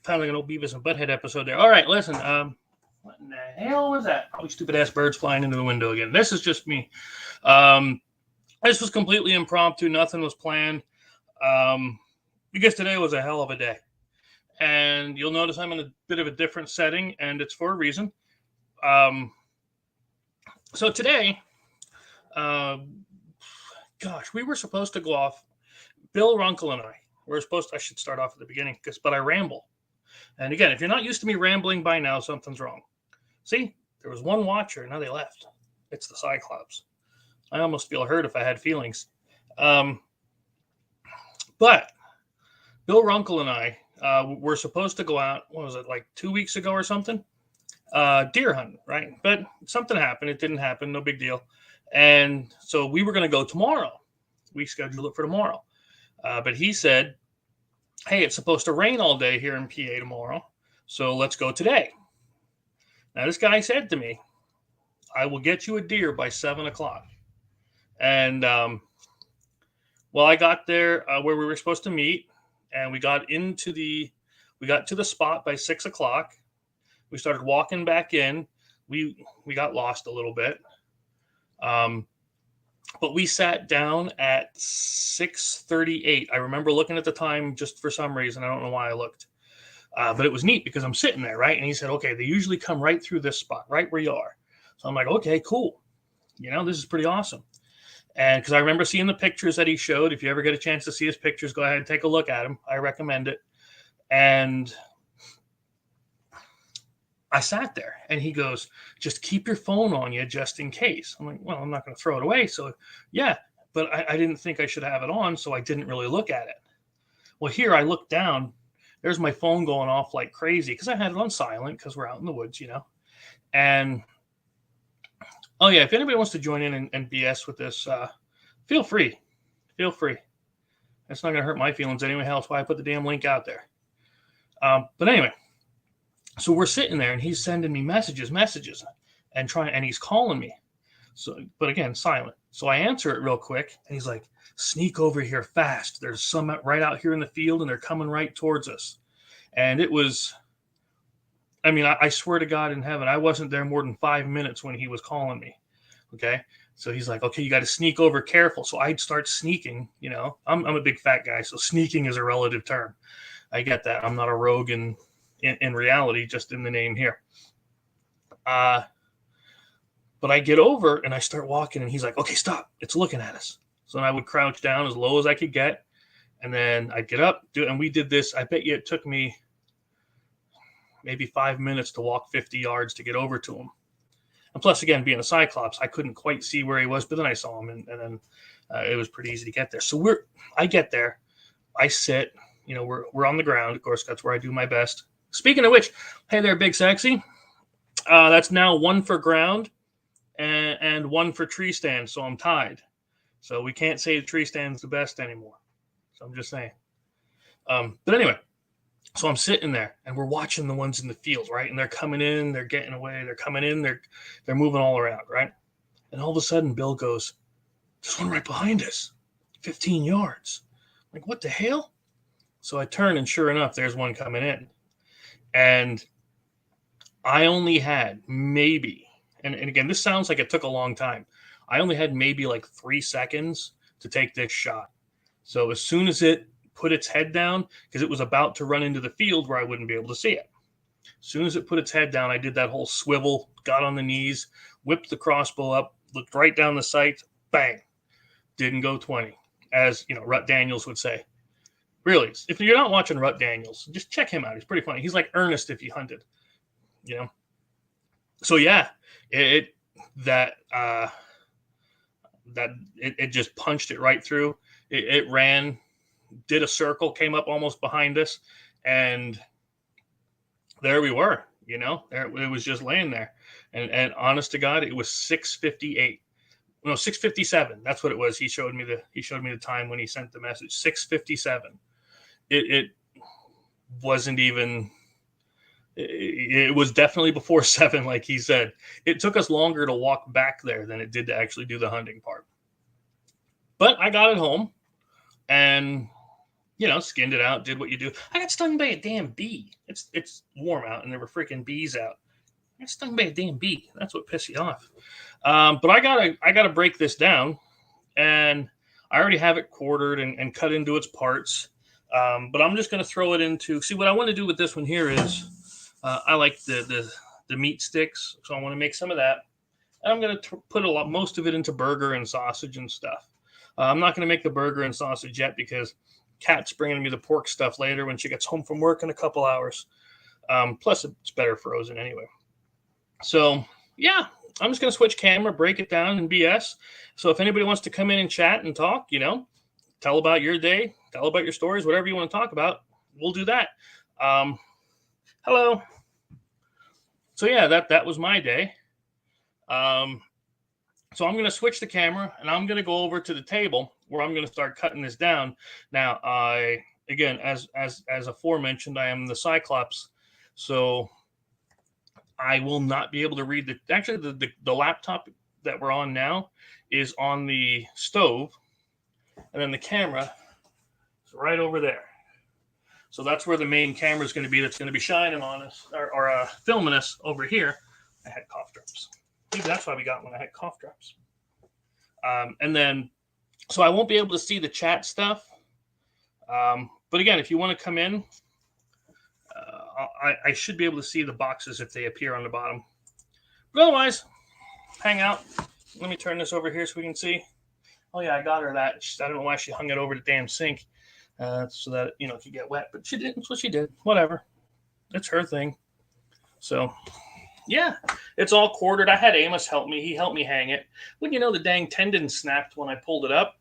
Finally, an old Beavis and Butthead episode there. All right, listen. What in the hell was that? Probably stupid ass birds flying into the window again. This is just me. This was completely impromptu. Nothing was planned. Because today was a hell of a day. And you'll notice I'm in a bit of a different setting, and it's for a reason. So today, we were supposed to go off. Bill Runkle and I should start off at the beginning, but I ramble. And again, if you're not used to me rambling by now, something's wrong. See, there was one watcher, now they left. It's the Cyclops. I almost feel hurt if I had feelings. But Bill Runkle and I were supposed to go out, what was it, like 2 weeks ago or something? Deer hunting, right? But something happened. It didn't happen. No big deal. And so we were going to go tomorrow. We scheduled it for tomorrow. But he said, hey, it's supposed to rain all day here in PA tomorrow, so let's go today. Now, this guy said to me, I will get you a deer by 7 o'clock. And, I got there where we were supposed to meet, and we got to the spot by 6 o'clock. We started walking back in. We got lost a little bit. But we sat down at 6:38. I remember looking at the time just for some reason. I don't know why I looked. But it was neat because I'm sitting there, right? And he said, okay, they usually come right through this spot, right where you are. So I'm like, okay, cool. This is pretty awesome. And because I remember seeing the pictures that he showed. If you ever get a chance to see his pictures, go ahead and take a look at them. I recommend it. And I sat there and he goes, just keep your phone on you just in case. I'm like, well, I'm not going to throw it away. So yeah, but I didn't think I should have it on. So I didn't really look at it. Well, here I look down, there's my phone going off like crazy because I had it on silent because we're out in the woods, And oh yeah, if anybody wants to join in and BS with this, feel free. It's not going to hurt my feelings anyway. Hell, that's why I put the damn link out there. But anyway. So we're sitting there and he's sending me messages and he's calling me. So, but again, silent. So I answer it real quick and he's like, sneak over here fast. There's some right out here in the field and they're coming right towards us. And it was, I swear to God in heaven, I wasn't there more than 5 minutes when he was calling me. Okay. So he's like, okay, you got to sneak over careful. So I'd start sneaking, I'm a big fat guy. So sneaking is a relative term. I get that. I'm not a rogue in reality, just in the name here. But I get over and I start walking and he's like, okay, stop. It's looking at us. So then I would crouch down as low as I could get. And then I'd get up, and we did this. I bet you it took me maybe 5 minutes to walk 50 yards to get over to him. And plus, again, being a Cyclops, I couldn't quite see where he was, but then I saw him and then it was pretty easy to get there. So I get there, I sit, we're on the ground. Of course, that's where I do my best. Speaking of which, hey there, Big Sexy. That's now 1 for ground and 1 for tree stand, so I'm tied. So we can't say the tree stand's the best anymore. So I'm just saying. But anyway, so I'm sitting there and we're watching the ones in the field, right? And they're coming in, they're getting away, they're coming in, they're moving all around, right? And all of a sudden, Bill goes, there's one right behind us, 15 yards. I'm like, what the hell? So I turn and sure enough, there's one coming in. And I only had maybe, and again, this sounds like it took a long time. I only had maybe like 3 seconds to take this shot. So as soon as it put its head down, because it was about to run into the field where I wouldn't be able to see it. As soon as it put its head down, I did that whole swivel, got on the knees, whipped the crossbow up, looked right down the sight, bang. Didn't go 20, as Rut Daniels would say. Really, if you're not watching Rut Daniels, just check him out. He's pretty funny. He's like Ernest if he hunted, So yeah, it just punched it right through. It ran, did a circle, came up almost behind us, and there we were. It was just laying there. And honest to God, it was 6:58. No, 6:57. That's what it was. He showed me the time when he sent the message. 6:57. It wasn't even. It was definitely before 7, like he said. It took us longer to walk back there than it did to actually do the hunting part. But I got it home, and skinned it out, did what you do. I got stung by a damn bee. It's warm out, and there were freaking bees out. I got stung by a damn bee. That's what pissed you off. But I gotta break this down, and I already have it quartered and cut into its parts. But I'm just gonna throw it into. See, what I want to do with this one here is, I like the meat sticks, so I want to make some of that. And I'm gonna put most of it into burger and sausage and stuff. I'm not gonna make the burger and sausage yet because Kat's bringing me the pork stuff later when she gets home from work in a couple hours. Plus, it's better frozen anyway. So, yeah, I'm just going to switch camera, break it down, and BS. So, if anybody wants to come in and chat and talk, tell about your day, tell about your stories, whatever you want to talk about, we'll do that. Hello. So, yeah, that was my day. So, I'm going to switch the camera, and I'm going to go over to the table where I'm going to start cutting this down. Now, again, as aforementioned, I am the Cyclops, so I will not be able to read the laptop that we're on now is on the stove, and then the camera is right over there. So that's where the main camera is going to be. That's going to be shining on us or filming us over here. I had cough drops. Maybe that's why we got one. I had cough drops. And then, so I won't be able to see the chat stuff. But again, if you want to come in, I should be able to see the boxes if they appear on the bottom. But otherwise, hang out. Let me turn this over here so we can see. Oh, yeah, I got her that. I don't know why she hung it over the damn sink so that, it could get wet. But she did. That's what she did. Whatever. It's her thing. So, yeah, it's all quartered. I had Amos help me. He helped me hang it. But, the dang tendon snapped when I pulled it up.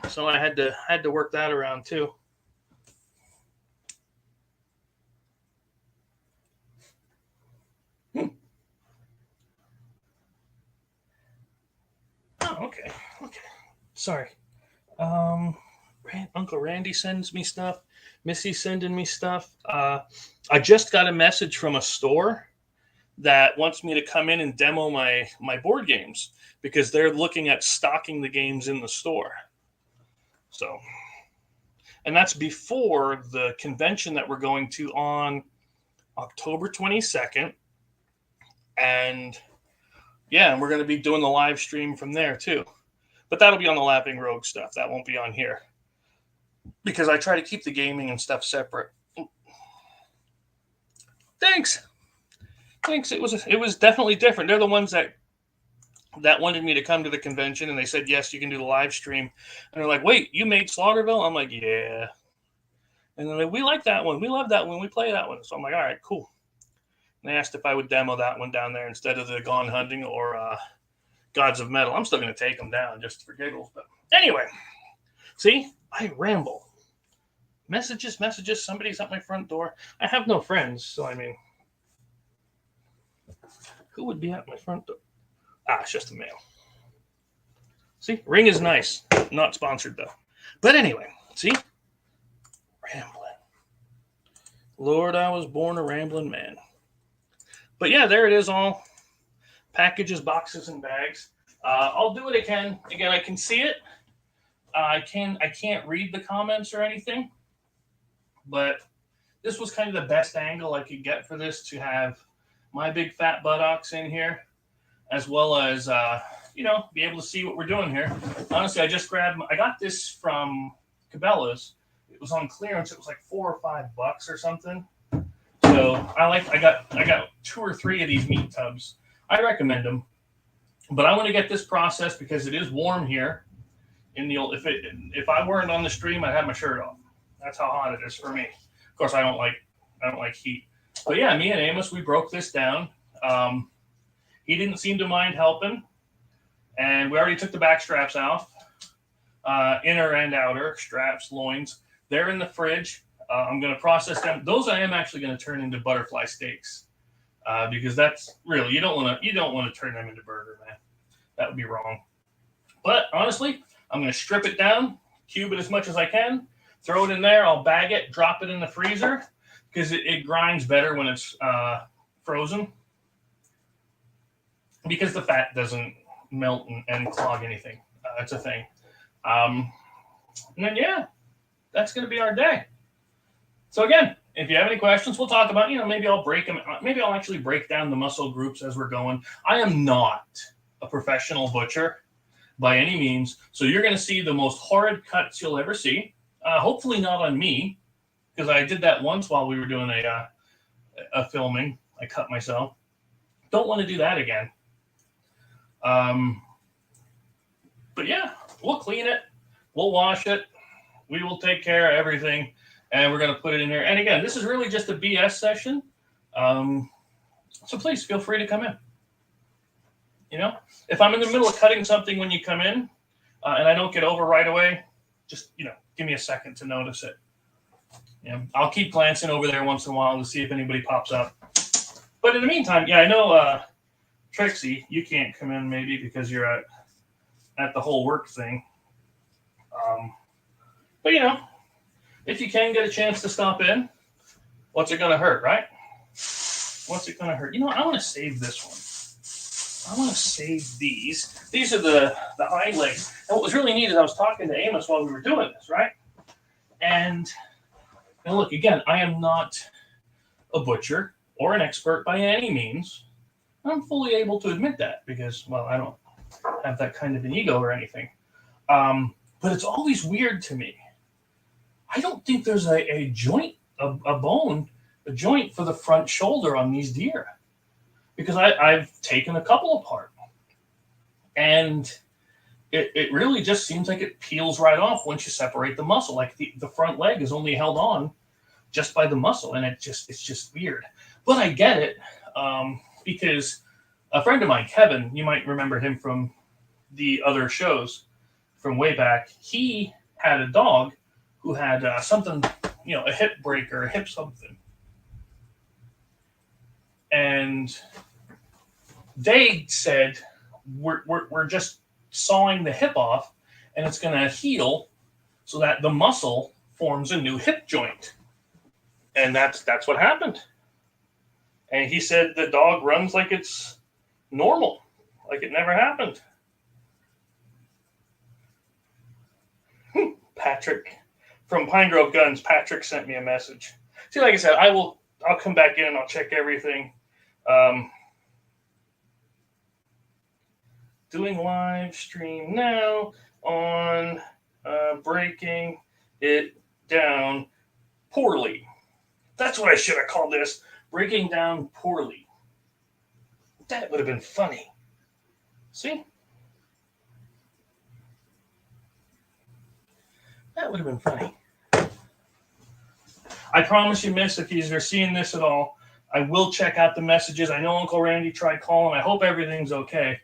So I had to work that around, too. Oh, okay. Sorry. Uncle Randy sends me stuff. Missy's sending me stuff. I just got a message from a store that wants me to come in and demo my board games because they're looking at stocking the games in the store. So, and that's before the convention that we're going to on October 22nd. And yeah, and we're going to be doing the live stream from there too. But that'll be on the Laughing Rogue stuff. That won't be on here. Because I try to keep the gaming and stuff separate. Thanks. It was definitely different. They're the ones that wanted me to come to the convention, and they said, yes, you can do the live stream. And they're like, wait, you made Slaughterville? I'm like, yeah. And they're like, we like that one. We love that one. We play that one. So I'm like, all right, cool. And they asked if I would demo that one down there instead of the Gone Hunting or Gods of Metal. I'm still going to take them down just for giggles. But anyway, see, I ramble. Messages. Somebody's at my front door. I have no friends, so I mean, who would be at my front door? It's just a mail. See, Ring is nice. Not sponsored, though. But anyway, see? Rambling. Lord, I was born a rambling man. But yeah, there it is all. Packages, boxes, and bags. I'll do it again. Again, I can see it. I can't read the comments or anything. But this was kind of the best angle I could get for this, to have my big fat buttocks in here, as well as, be able to see what we're doing here. Honestly, I got this from Cabela's. It was on clearance. It was like $4 or $5 or something. So I got 2 or 3 of these meat tubs. I recommend them, but I want to get this processed because it is warm here. If I weren't on the stream, I'd have my shirt off. That's how hot it is for me. Of course, I don't like heat. But yeah, me and Amos, we broke this down. He didn't seem to mind helping, and we already took the back straps off, inner and outer straps, loins. They're in the fridge. I'm going to process them. Those I am actually going to turn into butterfly steaks, because that's really, you don't want to turn them into burger, man. That would be wrong. But honestly, I'm going to strip it down, cube it as much as I can, throw it in there. I'll bag it, drop it in the freezer, because it grinds better when it's frozen, because the fat doesn't melt and clog anything. That's a thing. And then, yeah, that's going to be our day. So again, if you have any questions, we'll talk about, maybe I'll break them. Maybe I'll actually break down the muscle groups as we're going. I am not a professional butcher by any means. So you're going to see the most horrid cuts you'll ever see. Hopefully not on me, because I did that once while we were doing a filming. I cut myself. Don't want to do that again. But yeah, we'll clean it. We'll wash it. We will take care of everything. And we're going to put it in here. And again, this is really just a BS session. So please feel free to come in. If I'm in the middle of cutting something when you come in and I don't get over right away, just, give me a second to notice it. I'll keep glancing over there once in a while to see if anybody pops up. But in the meantime, yeah, I know, Trixie, you can't come in maybe because you're at the whole work thing. But, if you can get a chance to stop in, what's it going to hurt, right? What's it going to hurt? I want to save this one. I want to save these. These are the hind legs. And what was really neat is I was talking to Amos while we were doing this, right? And look, again, I am not a butcher or an expert by any means. I'm fully able to admit that because, well, I don't have that kind of an ego or anything. But it's always weird to me. I don't think there's a joint, a bone, a joint for the front shoulder on these deer, because I've taken a couple apart, and it really just seems like it peels right off once you separate the muscle. Like the front leg is only held on just by the muscle, and it's just weird. But I get it, because a friend of mine, Kevin, you might remember him from the other shows from way back. He had a dog who had something, a hip break or a hip something. And they said, we're just sawing the hip off, and it's going to heal so that the muscle forms a new hip joint. And that's what happened. And he said the dog runs like it's normal, like it never happened. Patrick from Pine Grove Guns, Patrick sent me a message. See, like I said, I'll come back in and I'll check everything. Doing live stream now on breaking it down poorly. That's what I should have called this. Breaking down poorly. That would have been funny. See? That would have been funny. I promise you, miss, if you're seeing this at all, I will check out the messages. I know Uncle Randy tried calling. I hope everything's okay.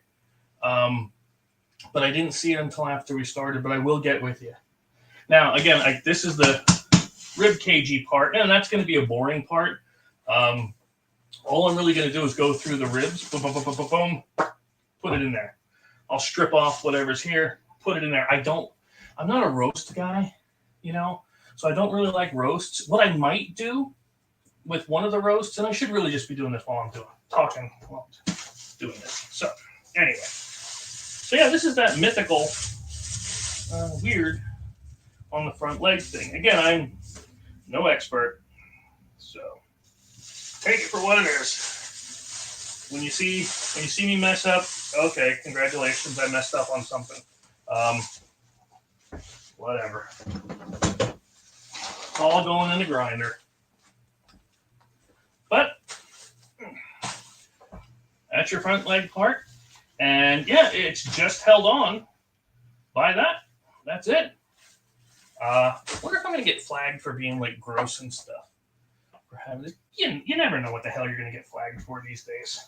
But I didn't see it until after we started, but I will get with you. Now, again, this is the rib cagey part, and that's going to be a boring part. All I'm really going to do is go through the ribs, boom, boom, boom, boom, boom, boom, put it in there. I'll strip off whatever's here, put it in there. I'm not a roast guy, so I don't really like roasts. What I might do with one of the roasts, and I should really just be doing this while I'm talking while I'm doing this. So anyway, yeah, this is that mythical weird on the front leg thing. Again, I'm no expert, so take it for what it is. When you see me mess up, okay, congratulations, I messed up on something. Whatever. It's all going in the grinder. But that's your front leg part. And yeah, it's just held on by that. That's it. I wonder if I'm going to get flagged for being like gross and stuff. For having this. You never know what the hell you're going to get flagged for these days.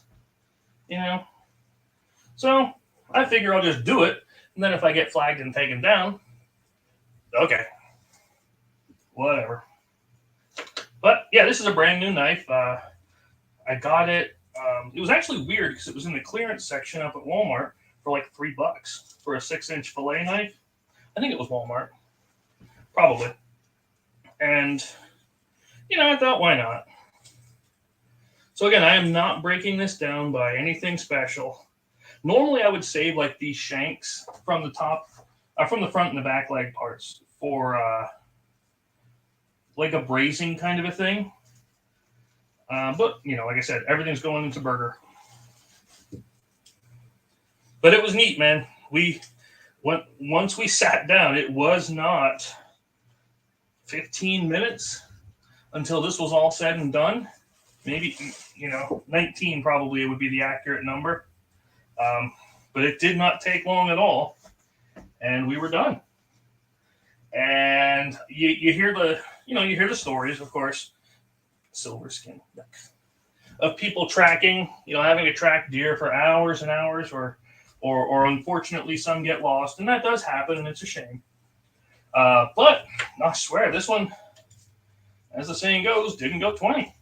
So I figure I'll just do it. And then if I get flagged and taken down, okay, whatever. But yeah, this is a brand new knife. I got it. It was actually weird because it was in the clearance section up at Walmart for like $3 for a 6-inch fillet knife. I think it was Walmart, probably. And I thought, why not? So again, I am not breaking this down by anything special. Normally, I would save like these shanks from the top, from the front and the back leg parts for like a braising kind of a thing. But, you know, like I said, everything's going into burger. But it was neat, man. Once we sat down, it was not 15 minutes until this was all said and done. Maybe, you know, 19 probably would be the accurate number. But it did not take long at all. And we were done. And you hear the stories, of course, silver skin, of people tracking, having to track deer for hours and hours, or unfortunately some get lost, and that does happen, and it's a shame. But I swear, this one, as the saying goes, didn't go 20.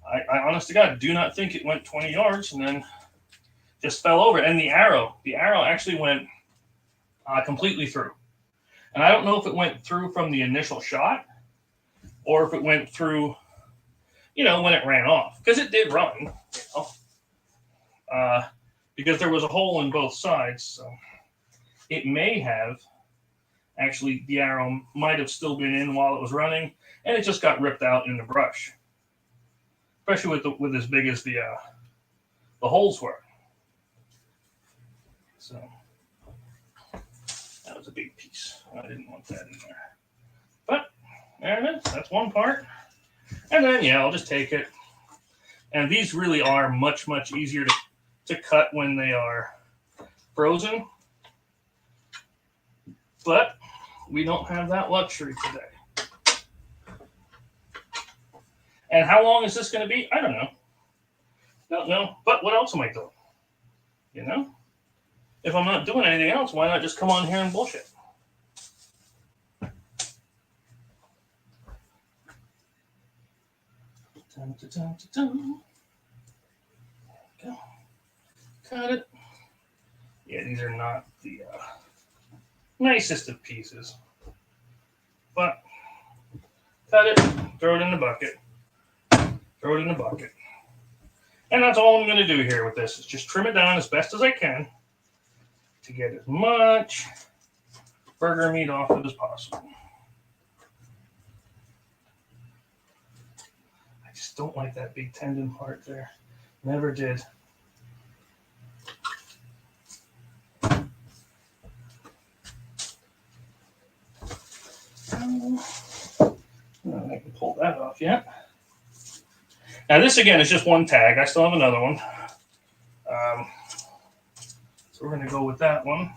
I honest to God do not think it went 20 yards and then just fell over. And the arrow actually went completely through. And I don't know if it went through from the initial shot or if it went through, when it ran off. Because it did run, because there was a hole in both sides. So it may have, actually, the arrow might have still been in while it was running, and it just got ripped out in the brush. Especially with as big as the holes were. So that was a big piece. I didn't want that in there. But there it is. That's one part. And then, I'll just take it. And these really are much, much easier to cut when they are frozen. But we don't have that luxury today. And how long is this going to be? I don't know. Don't know. But what else am I doing? If I'm not doing anything else, why not just come on here and bullshit? Dun, dun, dun, dun. There we go. Cut it. Yeah, these are not the nicest of pieces. But cut it, throw it in the bucket. Throw it in the bucket. And that's all I'm going to do here with this, is just trim it down as best as I can to get as much burger meat off it as possible. I just don't like that big tendon part there. Never did. I can pull that off yet. Now this again is just one tag. I still have another one. So we're going to go with that one.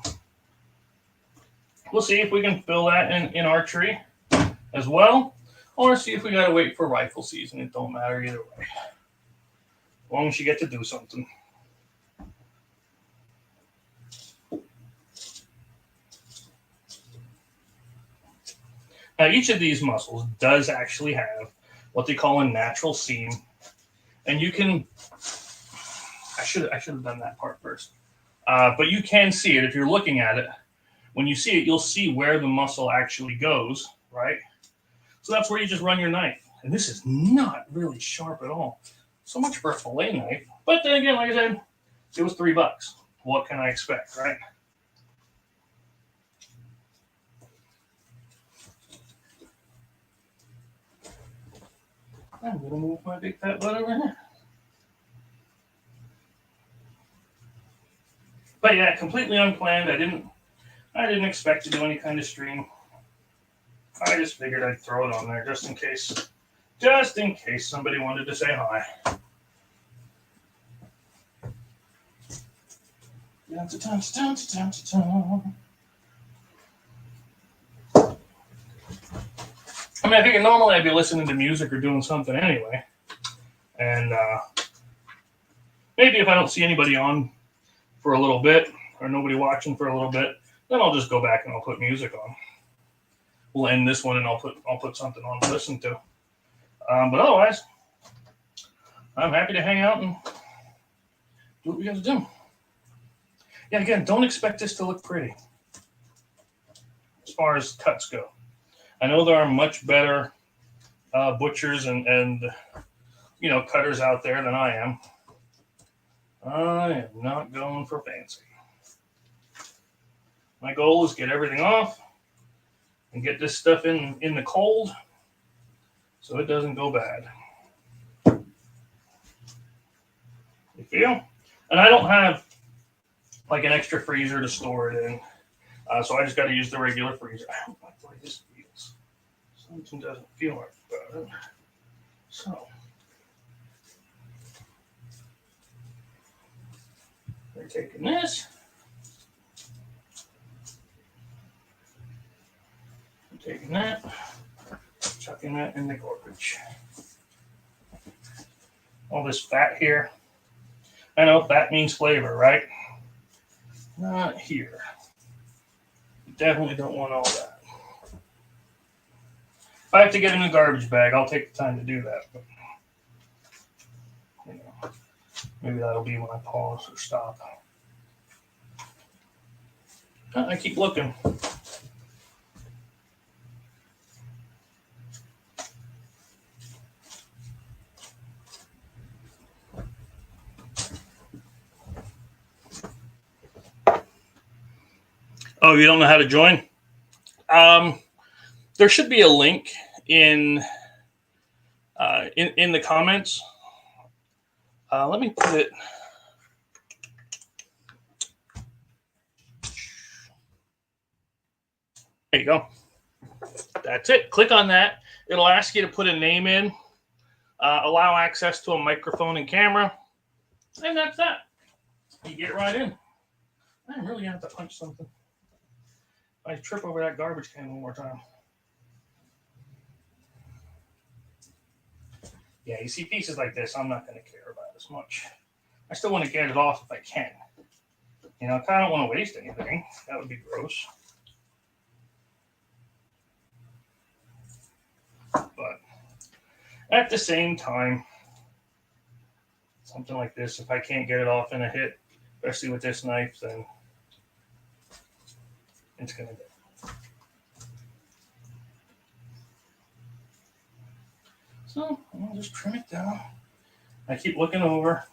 We'll see if we can fill that in archery as well, or see if we got to wait for rifle season. It don't matter either way, as long as you get to do something. Now each of these muscles does actually have what they call a natural seam. And you can, I should have done that part first. But you can see it if you're looking at it. When you see it, you'll see where the muscle actually goes, right? So that's where you just run your knife. And this is not really sharp at all. So much for a fillet knife. But then again, like I said, it was $3. What can I expect, right? I'm going to move my big fat butt over here. But yeah, completely unplanned. I didn't expect to do any kind of stream. I just figured I'd throw it on there just in case somebody wanted to say hi. I mean, I think normally I'd be listening to music or doing something anyway. And maybe if I don't see anybody on for a little bit, or nobody watching for a little bit, then I'll just go back and I'll put music on. We'll end this one and I'll put something on to listen to. But otherwise, I'm happy to hang out and do what we got to do. Yeah, again, don't expect this to look pretty as far as cuts go. I know there are much better butchers and cutters out there than I am. I am not going for fancy. My goal is get everything off and get this stuff in the cold so it doesn't go bad. You feel? And I don't have like an extra freezer to store it in, so I just got to use the regular freezer. I don't like the way this feels. Something doesn't feel like that. So we're taking this. I'm taking that. Chucking that in the garbage. All this fat here. I know fat means flavor, right? Not here. You definitely don't want all that. If I have to get in a garbage bag, I'll take the time to do that. But, you know, maybe that'll be when I pause or stop. I keep looking. Oh, you don't know how to join? There should be a link in the comments. Let me put it. There you go. That's it. Click on that. It'll ask you to put a name in, allow access to a microphone and camera, and that's that. You get right in. I'm really gonna have to punch something. I trip over that garbage can one more time. Yeah, you see pieces like this, I'm not going to care about as much. I still want to get it off if I can. You know, I kind of don't want to waste anything. That would be gross. But at the same time, something like this, if I can't get it off in a hit, especially with this knife, then it's going to go. So I'll just trim it down. I keep looking over.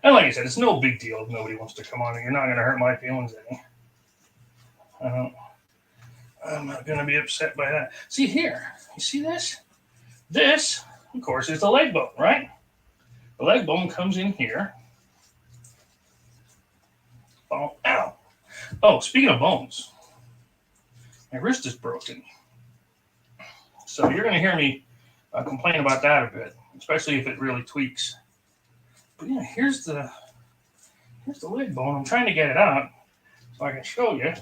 And like I said, it's no big deal if nobody wants to come on. You're not going to hurt my feelings any. I'm not going to be upset by that. See here, you see this? This, of course, is the leg bone, right? The leg bone comes in here. Oh, ow. Oh, speaking of bones, my wrist is broken. So you're going to hear me complain about that a bit, especially if it really tweaks. But yeah, here's the leg bone. I'm trying to get it out so I can show you.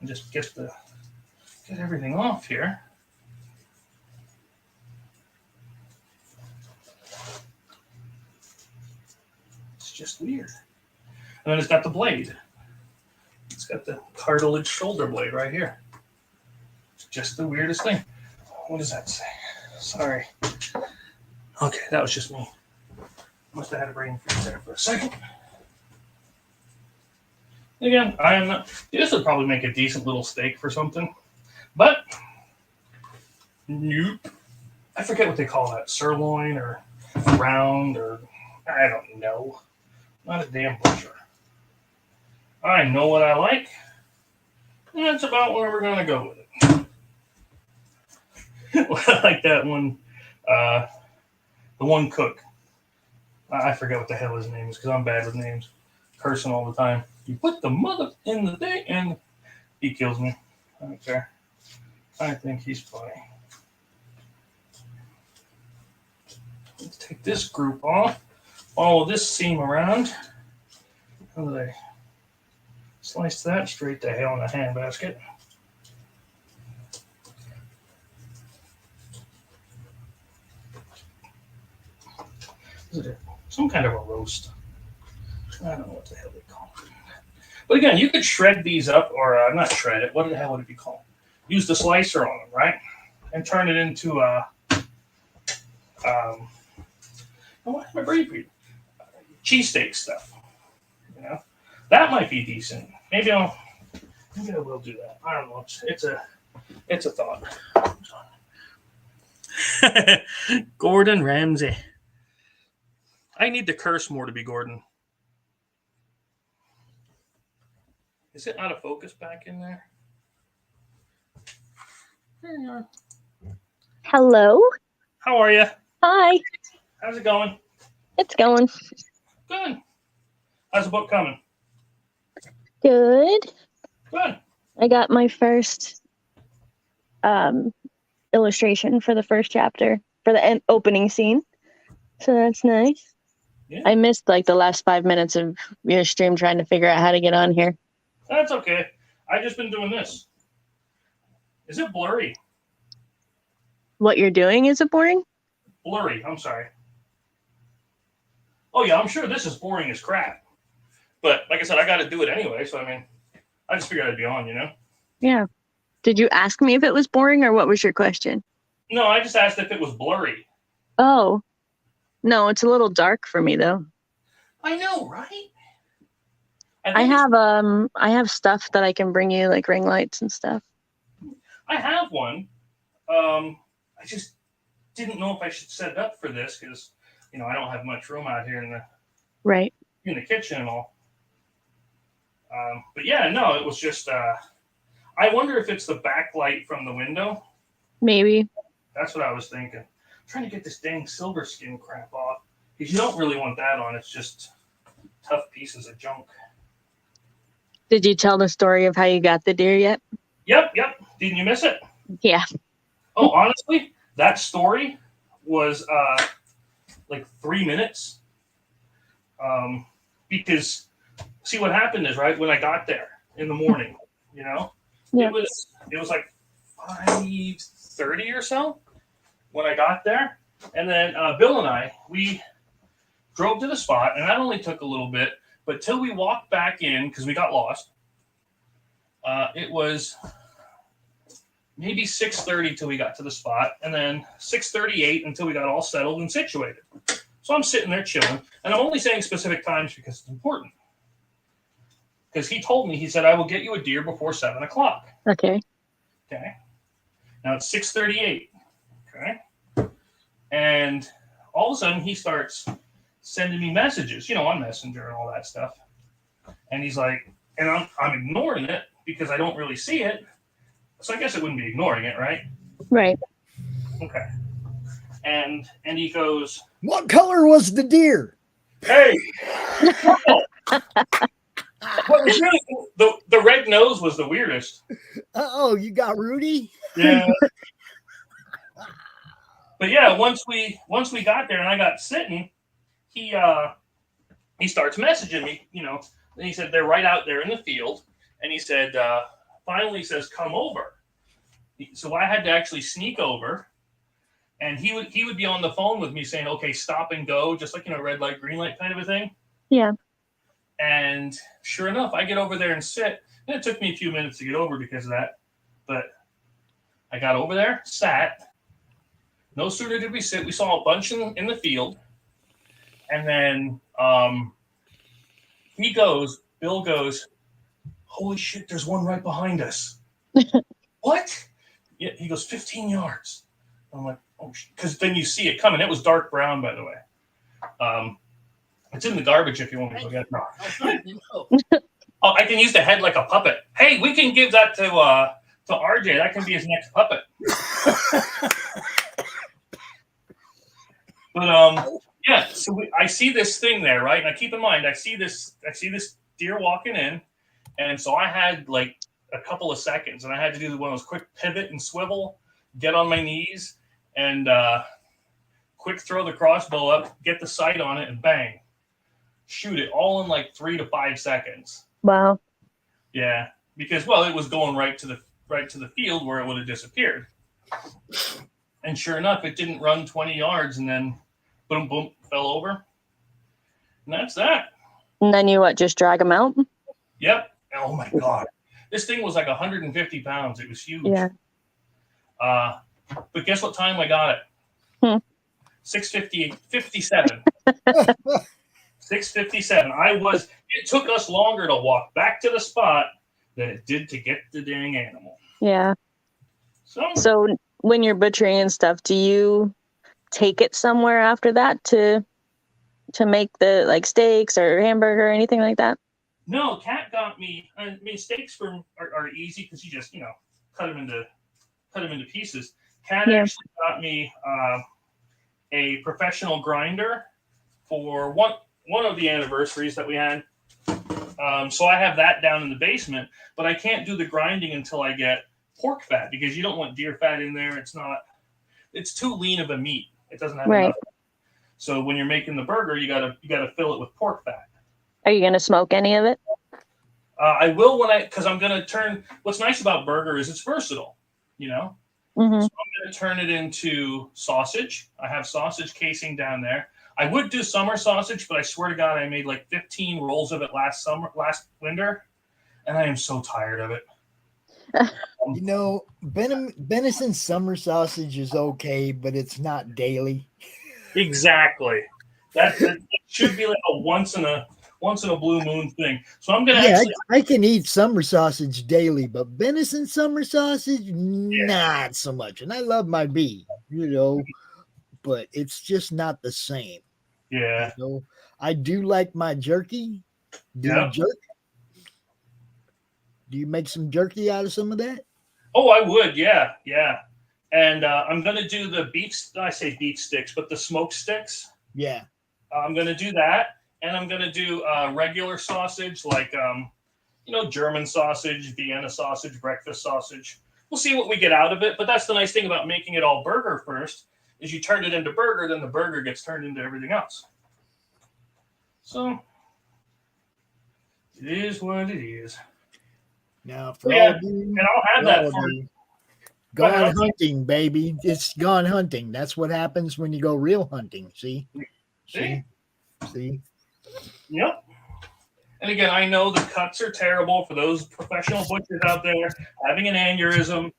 And just get everything off here. It's just weird. And then it's got the blade. It's got the cartilage shoulder blade right here. It's just the weirdest thing. What does that say? Sorry. Okay, that was just me. Must have had a brain freeze there for a second. Again, I am not. This would probably make a decent little steak for something, but nope. I forget what they call that, sirloin or round or I don't know. Not a damn butcher. I know what I like, and that's about where we're gonna go with it. I like that one. The one cook. I forget what the hell his name is because I'm bad with names. Cursing all the time. You put the mother in the thing and he kills me. I don't care. I think he's funny. Let's take this group off. Follow this seam around. How do I slice that straight to hell in a handbasket? Is it some kind of a roast? I don't know what the hell they call it. But again, you could shred these up, or not shred it. What the hell would it be called? Use the slicer on them, right? And turn it into what am I brain for you? Cheesesteak stuff. You know, that might be decent. Maybe I will do that. I don't know. It's a thought. Gordon Ramsay. I need to curse more to be Gordon. Is it out of focus back in there? There you are. Hello. How are you? Hi. How's it going? It's going Good. How's the book coming? good. Good. I got my first illustration for the first chapter for the opening scene. So that's nice. Yeah. I missed like the last 5 minutes of your stream trying to figure out how to get on here. That's okay. I just been doing this. Is it blurry? What you're doing, is it boring? Blurry. I'm sorry. Oh yeah, I'm sure this is boring as crap. But like I said, I got to do it anyway. So I mean, I just figured I'd be on. Yeah. Did you ask me if it was boring or what was your question? No, I just asked if it was blurry. Oh, no, it's a little dark for me though. I know, right? I have stuff that I can bring you, like ring lights and stuff. I have one. I just didn't know if I should set it up for this because I don't have much room out here in the kitchen and all. But yeah, no, it was just. I wonder if it's the backlight from the window. Maybe. That's what I was thinking. I'm trying to get this dang silver skin crap off because you don't really want that on. It's just tough pieces of junk. Did you tell the story of how you got the deer yet? Yep. Didn't you miss it? Yeah. Oh, honestly, that story was like 3 minutes. Because see what happened is right when I got there in the morning, Yeah. it was like 5:30 or so when I got there, and then Bill and I we drove to the spot, and that only took a little bit, but till we walked back in because we got lost. It was maybe 6:30 till we got to the spot, and then 6:38 until we got all settled and situated. So I'm sitting there chilling, and I'm only saying specific times because it's important. Because he told me, he said, I will get you a deer before 7 o'clock. Okay. Now it's 6:38. Okay. And all of a sudden he starts sending me messages, on Messenger and all that stuff. And he's like, and I'm ignoring it because I don't really see it. So I guess it wouldn't be ignoring it, right? Right. Okay. And he goes, what color was the deer? Hey. What was really the red nose was the weirdest. Oh, you got Rudy? Yeah. But yeah, once we got there and I got sitting, he starts messaging me, and he said they're right out there in the field, and he said finally says come over. So I had to actually sneak over, and he would be on the phone with me saying, okay, stop and go, just like red light, green light kind of a thing. Yeah. And sure enough, I get over there and sit. And it took me a few minutes to get over because of that. But I got over there, sat. No sooner did we sit, we saw a bunch in the field. And then Bill goes, holy shit, there's one right behind us. What? Yeah, he goes, 15 yards. I'm like, oh, because then you see it coming. It was dark brown, by the way. It's in the garbage if you want me to go get it. No. Oh, I can use the head like a puppet. Hey, we can give that to RJ. That can be his next puppet. But yeah. So I see this thing there, right? Now keep in mind, I see this deer walking in, and so I had like a couple of seconds, and I had to do one of those quick pivot and swivel, get on my knees, and quick throw the crossbow up, get the sight on it, and bang. Shoot it all in like 3 to 5 seconds. Wow. Yeah, because it was going right to the field where it would have disappeared. And sure enough, it didn't run 20 yards and then boom, boom, fell over. And that's that. And then you just drag them out? Yep. Oh my God. This thing was like 150 pounds. It was huge. Yeah. But guess what time I got it? 6:57. 6:57. It took us longer to walk back to the spot than it did to get the dang animal. Yeah. So when you're butchering and stuff, do you take it somewhere after that to make the like steaks or hamburger or anything like that? No, Kat got me. I mean, steaks are easy because you just cut cut them into pieces. Kat Yeah. actually got me a professional grinder for one of the anniversaries that we had. So I have that down in the basement, but I can't do the grinding until I get pork fat because you don't want deer fat in there. It's too lean of a meat. It doesn't have Right. enough. So when you're making the burger, you gotta fill it with pork fat. Are you gonna smoke any of it? I will because I'm gonna turn. What's nice about burger is it's versatile, you know. Mm-hmm. So I'm gonna turn it into sausage. I have sausage casing down there. I would do summer sausage, but I swear to God, I made like 15 rolls of it last winter, and I am so tired of it. You know, venison summer sausage is okay, but it's not daily. Exactly. That should be like a once in a blue moon thing. So I'm gonna Yeah, actually. I can eat summer sausage daily, but venison summer sausage, not so much. And I love my beef, you know, but it's just not the same. Yeah. You know, I do like my jerky. Do you Yep. jerk? Do you make some jerky out of some of that? Oh, I would. Yeah. And I'm gonna do the beef. I say beef sticks, but the smoke sticks. Yeah. I'm gonna do that, and I'm gonna do regular sausage, like German sausage, Vienna sausage, breakfast sausage. We'll see what we get out of it. But that's the nice thing about making it all burger first is you turn it into burger, then the burger gets turned into everything else. So it is what it is. Now, for Yeah, all of you, and I'll have for that all of for you, Go ahead. gone hunting, baby. It's gone hunting. That's what happens when you go real hunting. See? Yep. And again, I know the cuts are terrible for those professional butchers out there having an aneurysm.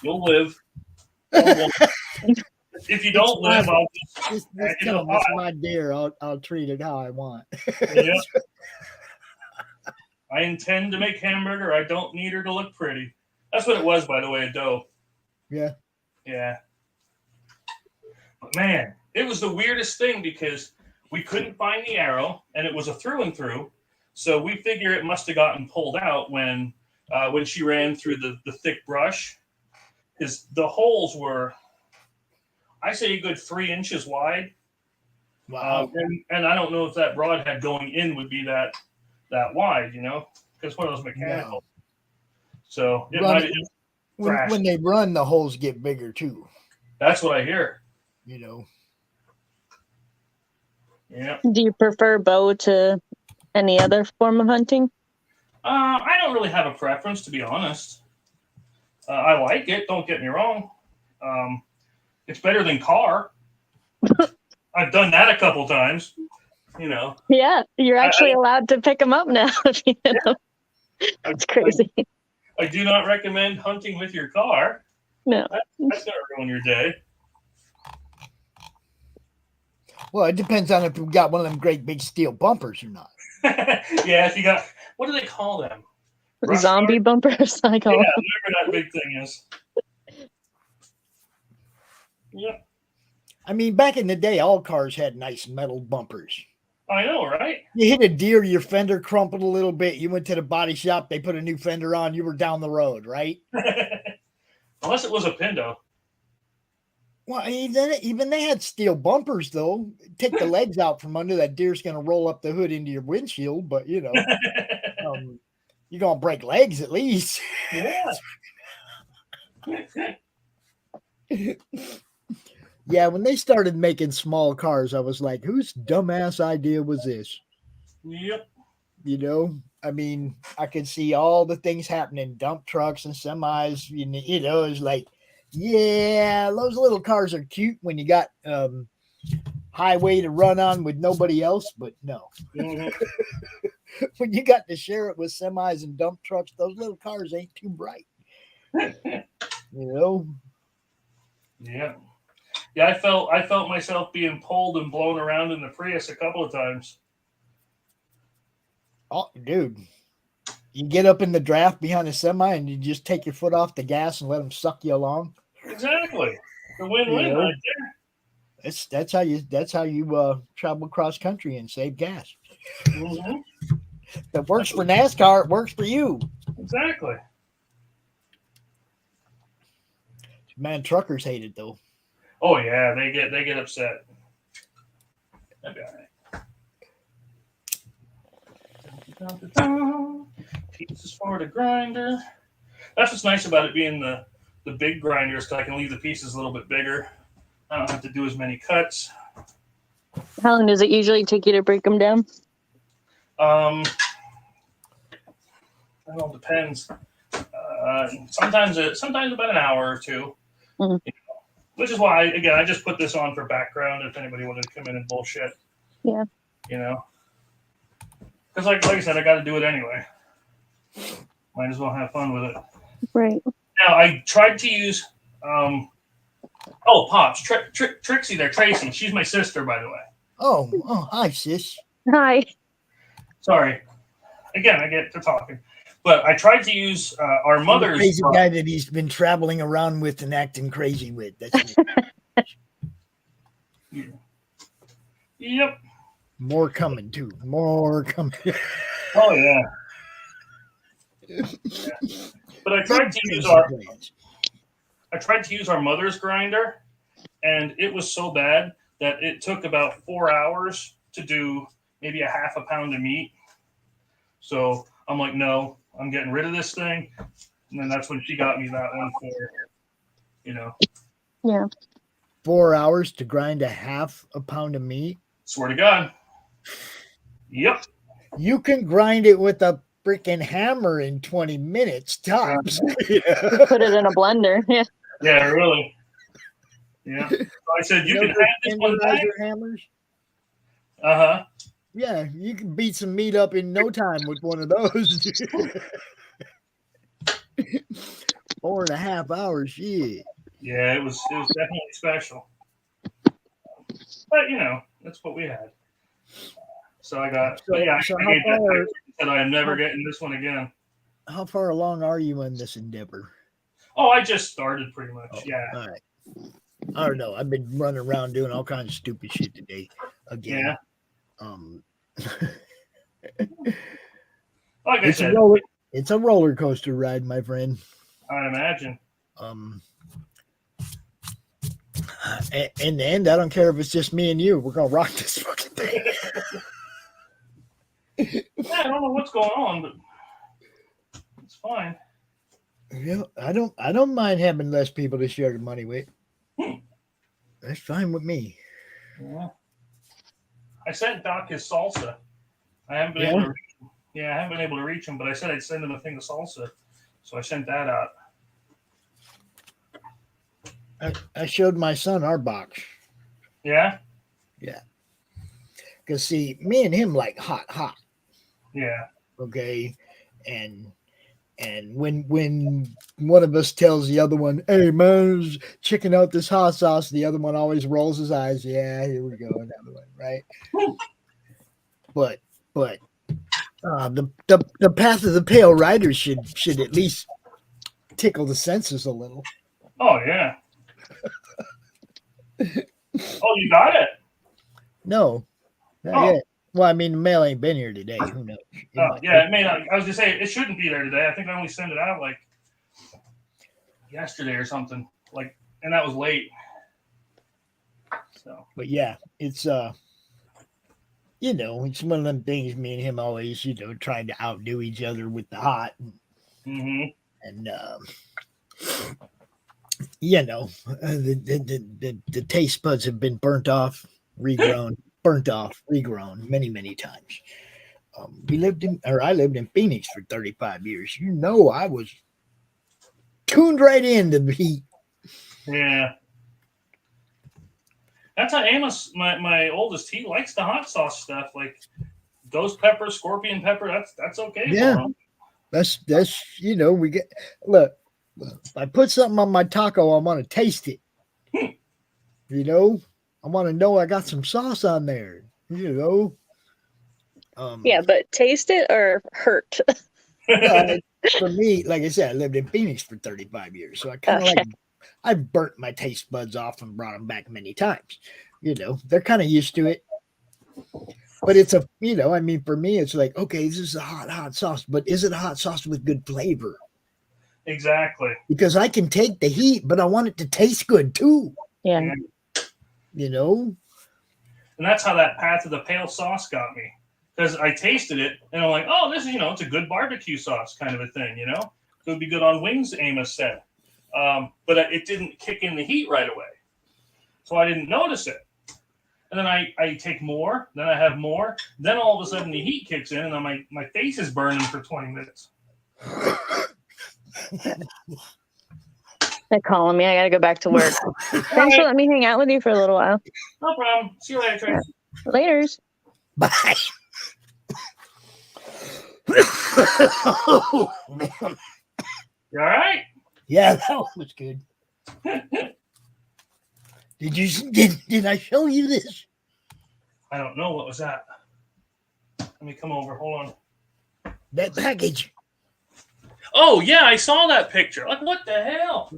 You'll live. If you don't live, I'll Just tell them it's my deer. I'll treat it how I want. Yep. I intend to make hamburger. I don't need her to look pretty. That's what it was, by the way, a doe. Yeah. But man, it was the weirdest thing because we couldn't find the arrow, and it was a through and through. So we figure it must have gotten pulled out when she ran through the thick brush, because the holes were, I say, a good 3 inches wide. Wow. And I don't know if that broadhead going in would be that wide, because one of those mechanical. No. So it might have just when they run, the holes get bigger too. That's what I hear. Yeah. Do you prefer bow to any other form of hunting? I don't really have a preference, to be honest. I like it. Don't get me wrong. It's better than car. I've done that a couple times. Yeah, you're actually allowed to pick them up now. It's crazy. I do not recommend hunting with your car. No. That's going to ruin your day. Well, it depends on if you've got one of them great big steel bumpers or not. Yeah, if you got, what do they call them? Zombie bumpers, I call them. Whatever that big thing is. Yeah. I mean, back in the day, all cars had nice metal bumpers. I know, right? You hit a deer, your fender crumpled a little bit. You went to the body shop, they put a new fender on, you were down the road, right? Unless it was a Pindo. Well, even they had steel bumpers, though. Take the legs out from under, that deer's going to roll up the hood into your windshield, but, you're going to break legs at least. Yeah. Yeah, when they started making small cars, I was like, whose dumbass idea was this? Yep. I mean, I could see all the things happening, dump trucks and semis, it's like, yeah, those little cars are cute when you got highway to run on with nobody else, but no. Mm-hmm. When you got to share it with semis and dump trucks, those little cars ain't too bright. Yeah. Yeah, I felt myself being pulled and blown around in the Prius a couple of times. Oh, dude. You get up in the draft behind a semi and you just take your foot off the gas and let them suck you along. Exactly. The win-win right there. That's how you travel cross country and save gas. Mm-hmm. That works for NASCAR, it works for you. Exactly. Man, truckers hate it though. Oh yeah, they get upset. That'd be all right. Pieces for the grinder. That's what's nice about it being the big grinders, because I can leave the pieces a little bit bigger. I don't have to do as many cuts. How long does it usually take you to break them down? It all depends. Sometimes about an hour or two. Mhm. You know, which is why, again, I just put this on for background if anybody wanted to come in and bullshit. Yeah. You know? Because like I said, I got to do it anyway. Might as well have fun with it. Right. Now, I tried to use... Pops. Trixie there, Tracy. She's my sister, by the way. Oh, hi, sis. Hi. Sorry. Again, I get to talking. But I tried to use our mother's... crazy guy that he's been traveling around with and acting crazy with. That's Yep. more coming, too. More coming. Oh, yeah. But I tried to use our mother's grinder, and it was so bad that it took about 4 hours to do maybe a half a pound of meat. So I'm like, no, I'm getting rid of this thing. And then that's when she got me that one for, Yeah. 4 hours to grind a half a pound of meat. Swear to God. Yep. You can grind it with a freaking hammer in 20 minutes tops. Put it in a blender. Yeah. Yeah, really. Yeah. So I said, you can have this one back. Hammers? Uh-huh. Yeah, you can beat some meat up in no time with one of those. 4.5 hours, shit. Yeah, it was definitely special. But that's what we had. So I got. I said I am never getting this one again. How far along are you in this endeavor? Oh, I just started pretty much. Oh, yeah. All right. I don't know. I've been running around doing all kinds of stupid shit today. Again. Yeah. Like I said, it's a roller coaster ride, my friend. I imagine. In the end, I don't care if it's just me and you. We're gonna rock this fucking thing. I don't know what's going on, but it's fine. Yeah, I don't mind having less people to share the money with. That's fine with me. Yeah. I sent Doc his salsa. I haven't been able to reach him. Yeah, I haven't been able to reach him, but I said I'd send him a thing of salsa. So I sent that out. I showed my son our box. Yeah? Yeah. Because, see, me and him like hot. Yeah. Okay. And when one of us tells the other one, hey, man, checking out this hot sauce, the other one always rolls his eyes. Yeah, here we go. Another one, right? But the path of the pale rider should at least tickle the senses a little. Oh, yeah. Oh, you got it? No. Not yet. Well, I mean, the mail ain't been here today. Who knows? It may not. I was just saying, it shouldn't be there today. I think I only sent it out like yesterday or something. And that was late. So. But yeah, it's it's one of them things. Me and him always, trying to outdo each other with the hot. Mm-hmm. And the taste buds have been burnt off, regrown many, many times. I lived in Phoenix for 35 years. I was tuned right into the heat. Yeah. That's how Amos, my oldest, he likes the hot sauce stuff, like ghost pepper, scorpion pepper. That's okay. Yeah. For him. That's we get look. If I put something on my taco, I want to taste it. I want to know I got some sauce on there. Yeah, but taste it or hurt. For me, like I said, I lived in Phoenix for 35 years, so I kind of I burnt my taste buds off and brought them back many times. They're kind of used to it. But it's for me, it's like, okay, this is a hot sauce, but is it a hot sauce with good flavor? Exactly. Because I can take the heat, but I want it to taste good too. Yeah. You know? And that's how that Path of the Pale sauce got me. Because I tasted it and I'm like, oh, this is, it's a good barbecue sauce kind of a thing, It would be good on wings, Amos said. But it didn't kick in the heat right away. So I didn't notice it. And then I take more, then I have more. Then all of a sudden the heat kicks in and then my face is burning for 20 minutes. They're calling me. I got to go back to work. Thanks for letting me hang out with you for a little while. No problem. See you later, Tracy. Laters. Bye. Oh, man. You all right? Yeah, that was good. Did I show you this? I don't know. What was that? Let me come over. Hold on. That package. Oh, yeah. I saw that picture. Like, what the hell?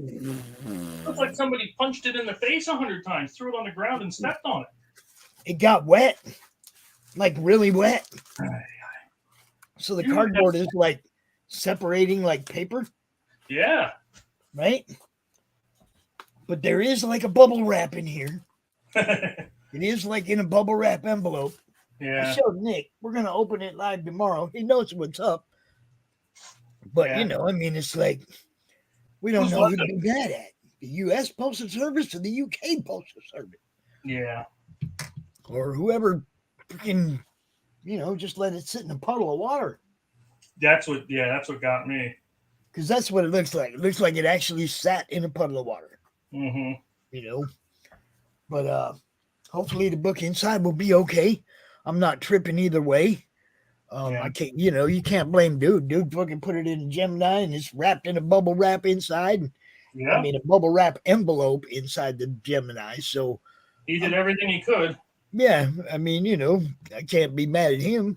Looks like somebody punched it in the face 100 times, threw it on the ground, and stepped on it. It got wet. Like, really wet. So the cardboard is, like, separating like paper. Yeah. Right? But there is, like, a bubble wrap in here. It is, like, in a bubble wrap envelope. Yeah. I showed Nick. We're going to open it live tomorrow. He knows what's up. But, it's like, we don't know who to do that at. The U.S. Postal Service or the U.K. Postal Service. Yeah. Or whoever freaking, just let it sit in a puddle of water. That's what got me. Because that's what it looks like. It looks like it actually sat in a puddle of water. Mm-hmm. But hopefully the book inside will be okay. I'm not tripping either way. I can't, you can't blame dude. Dude fucking put it in Gemini and it's wrapped in a bubble wrap inside. Yeah. I mean, a bubble wrap envelope inside the Gemini. So he did everything he could. Yeah. I mean, I can't be mad at him,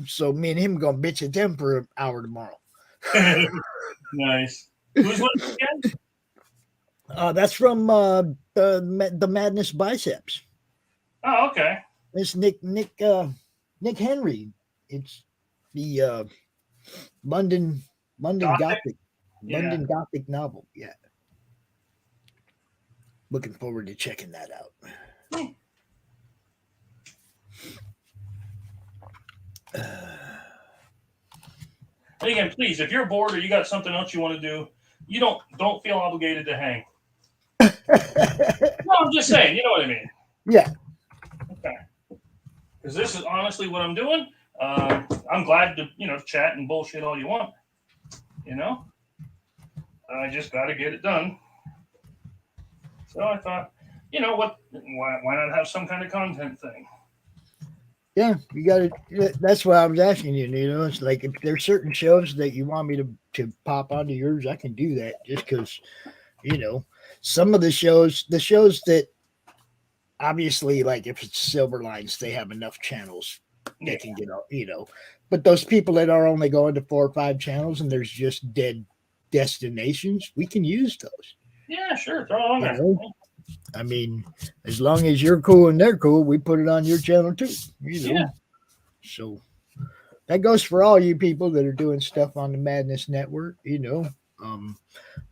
so me and him going to bitch at them for an hour tomorrow. Nice. Who's with us again? That's from the Madness Biceps. Oh, okay. It's Nick Henry. It's the London Gothic. London Gothic novel. Yeah. Looking forward to checking that out. And again, please, if you're bored or you got something else you want to do, you don't feel obligated to hang. No, I'm just saying, you know what I mean. Yeah. Okay. Because this is honestly what I'm doing. I'm glad to, chat and bullshit all you want. I just got to get it done. So I thought, what? Why not have some kind of content thing? Yeah, you got to. That's why I was asking you. It's like if there's certain shows that you want me to pop onto yours, I can do that. Just because, some of the shows that obviously, like if it's Silver Lines, they have enough channels they can get, But those people that are only going to 4 or 5 channels and there's just dead destinations, we can use those. Yeah, sure. Throw it on there. I mean, as long as you're cool and they're cool, we put it on your channel too. Yeah. So that goes for all you people that are doing stuff on the Madness Network. The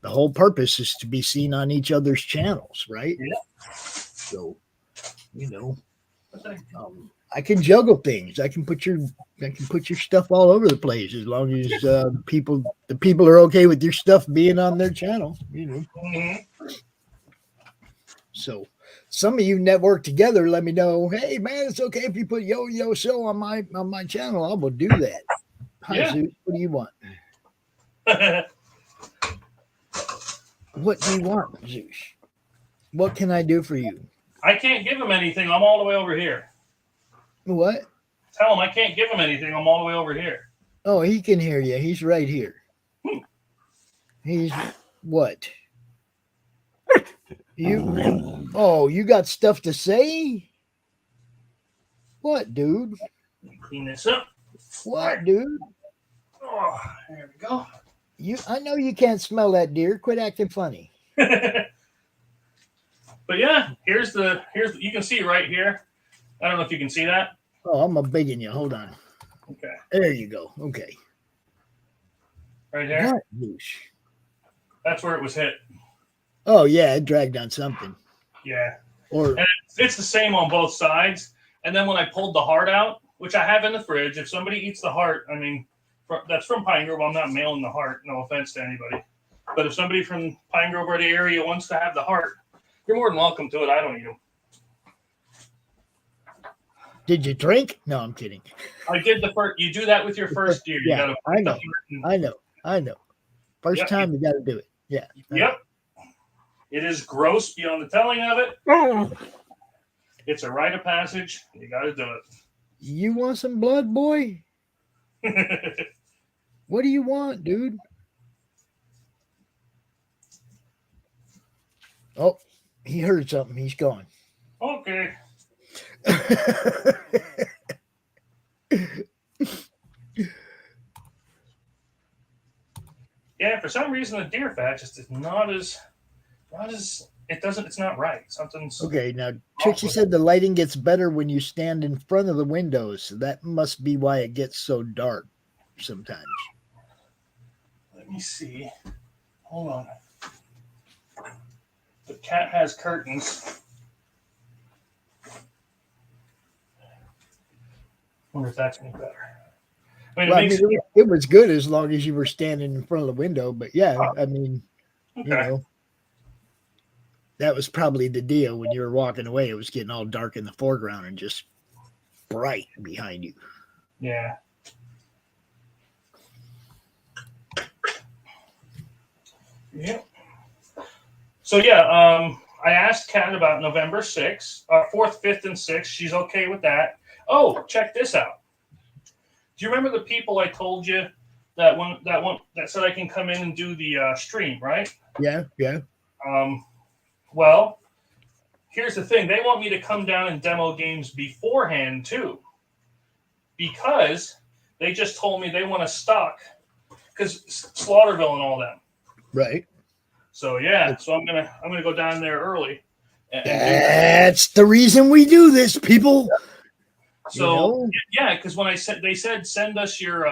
whole purpose is to be seen on each other's channels, right? Yeah. So, I can juggle things. I can put your stuff all over the place as long as the people are okay with your stuff being on their channel. Mm-hmm. So some of you network together, let me know. Hey man, it's okay if you put Yo Show on my channel. I will do that. Hi, Zeus, what do you want? What do you want, Zeus? What can I do for you? I can't give him anything. I'm all the way over here. What? Tell him I can't give him anything. I'm all the way over here. Oh, he can hear you. He's right here. He's what? You got stuff to say? What, dude? Clean this up. What, dude? Oh, there we go. I know you can't smell that deer. Quit acting funny. But yeah, here's you can see right here. I don't know if you can see that. Oh, I'm a bigging you. Hold on. Okay. There you go. Okay. Right there. What, That's where it was hit. Oh yeah, it dragged on something. Yeah. Or And it's the same on both sides. And then when I pulled the heart out, which I have in the fridge, if somebody eats the heart, I mean, that's from Pine Grove. I'm not mailing the heart. No offense to anybody. But if somebody from Pine Grove or the area wants to have the heart, you're more than welcome to it. I don't eat them. did you drink? No, I'm kidding. I did the first. You do that with your first deer. Yeah, You I got know. I know. First Yep. time you got to do it. Yeah. Yep. It is gross beyond the telling of it. It's a rite of passage. You got to do it. You want some blood, boy? What do you want, dude? Oh, he heard something. He's gone. Okay. Yeah, for some reason the deer fat just is not as it's not right. Something's Okay, now Trixie said the lighting gets better when you stand in front of the windows. So that must be why it gets so dark sometimes. Let me see. Hold on. The cat has curtains. Wonder if that's any better. I mean, it was good as long as you were standing in front of the window. But yeah, I mean, okay. you know, that was probably the deal when you were walking away. It was getting all dark in the foreground and just bright behind you. Yeah. Yep. So yeah, I asked Kat about November 6th, 4th, 5th, and 6th. She's okay with that. Oh, check this out. Do you remember the people I told you that said I can come in and do the stream, right? Yeah. Well, here's the thing. They want me to come down and demo games beforehand too, because they just told me they want to stock because Slaughterville and all that. Right. So yeah, so I'm gonna go down there early. That's the reason we do this, people. So yeah, because when they said send us your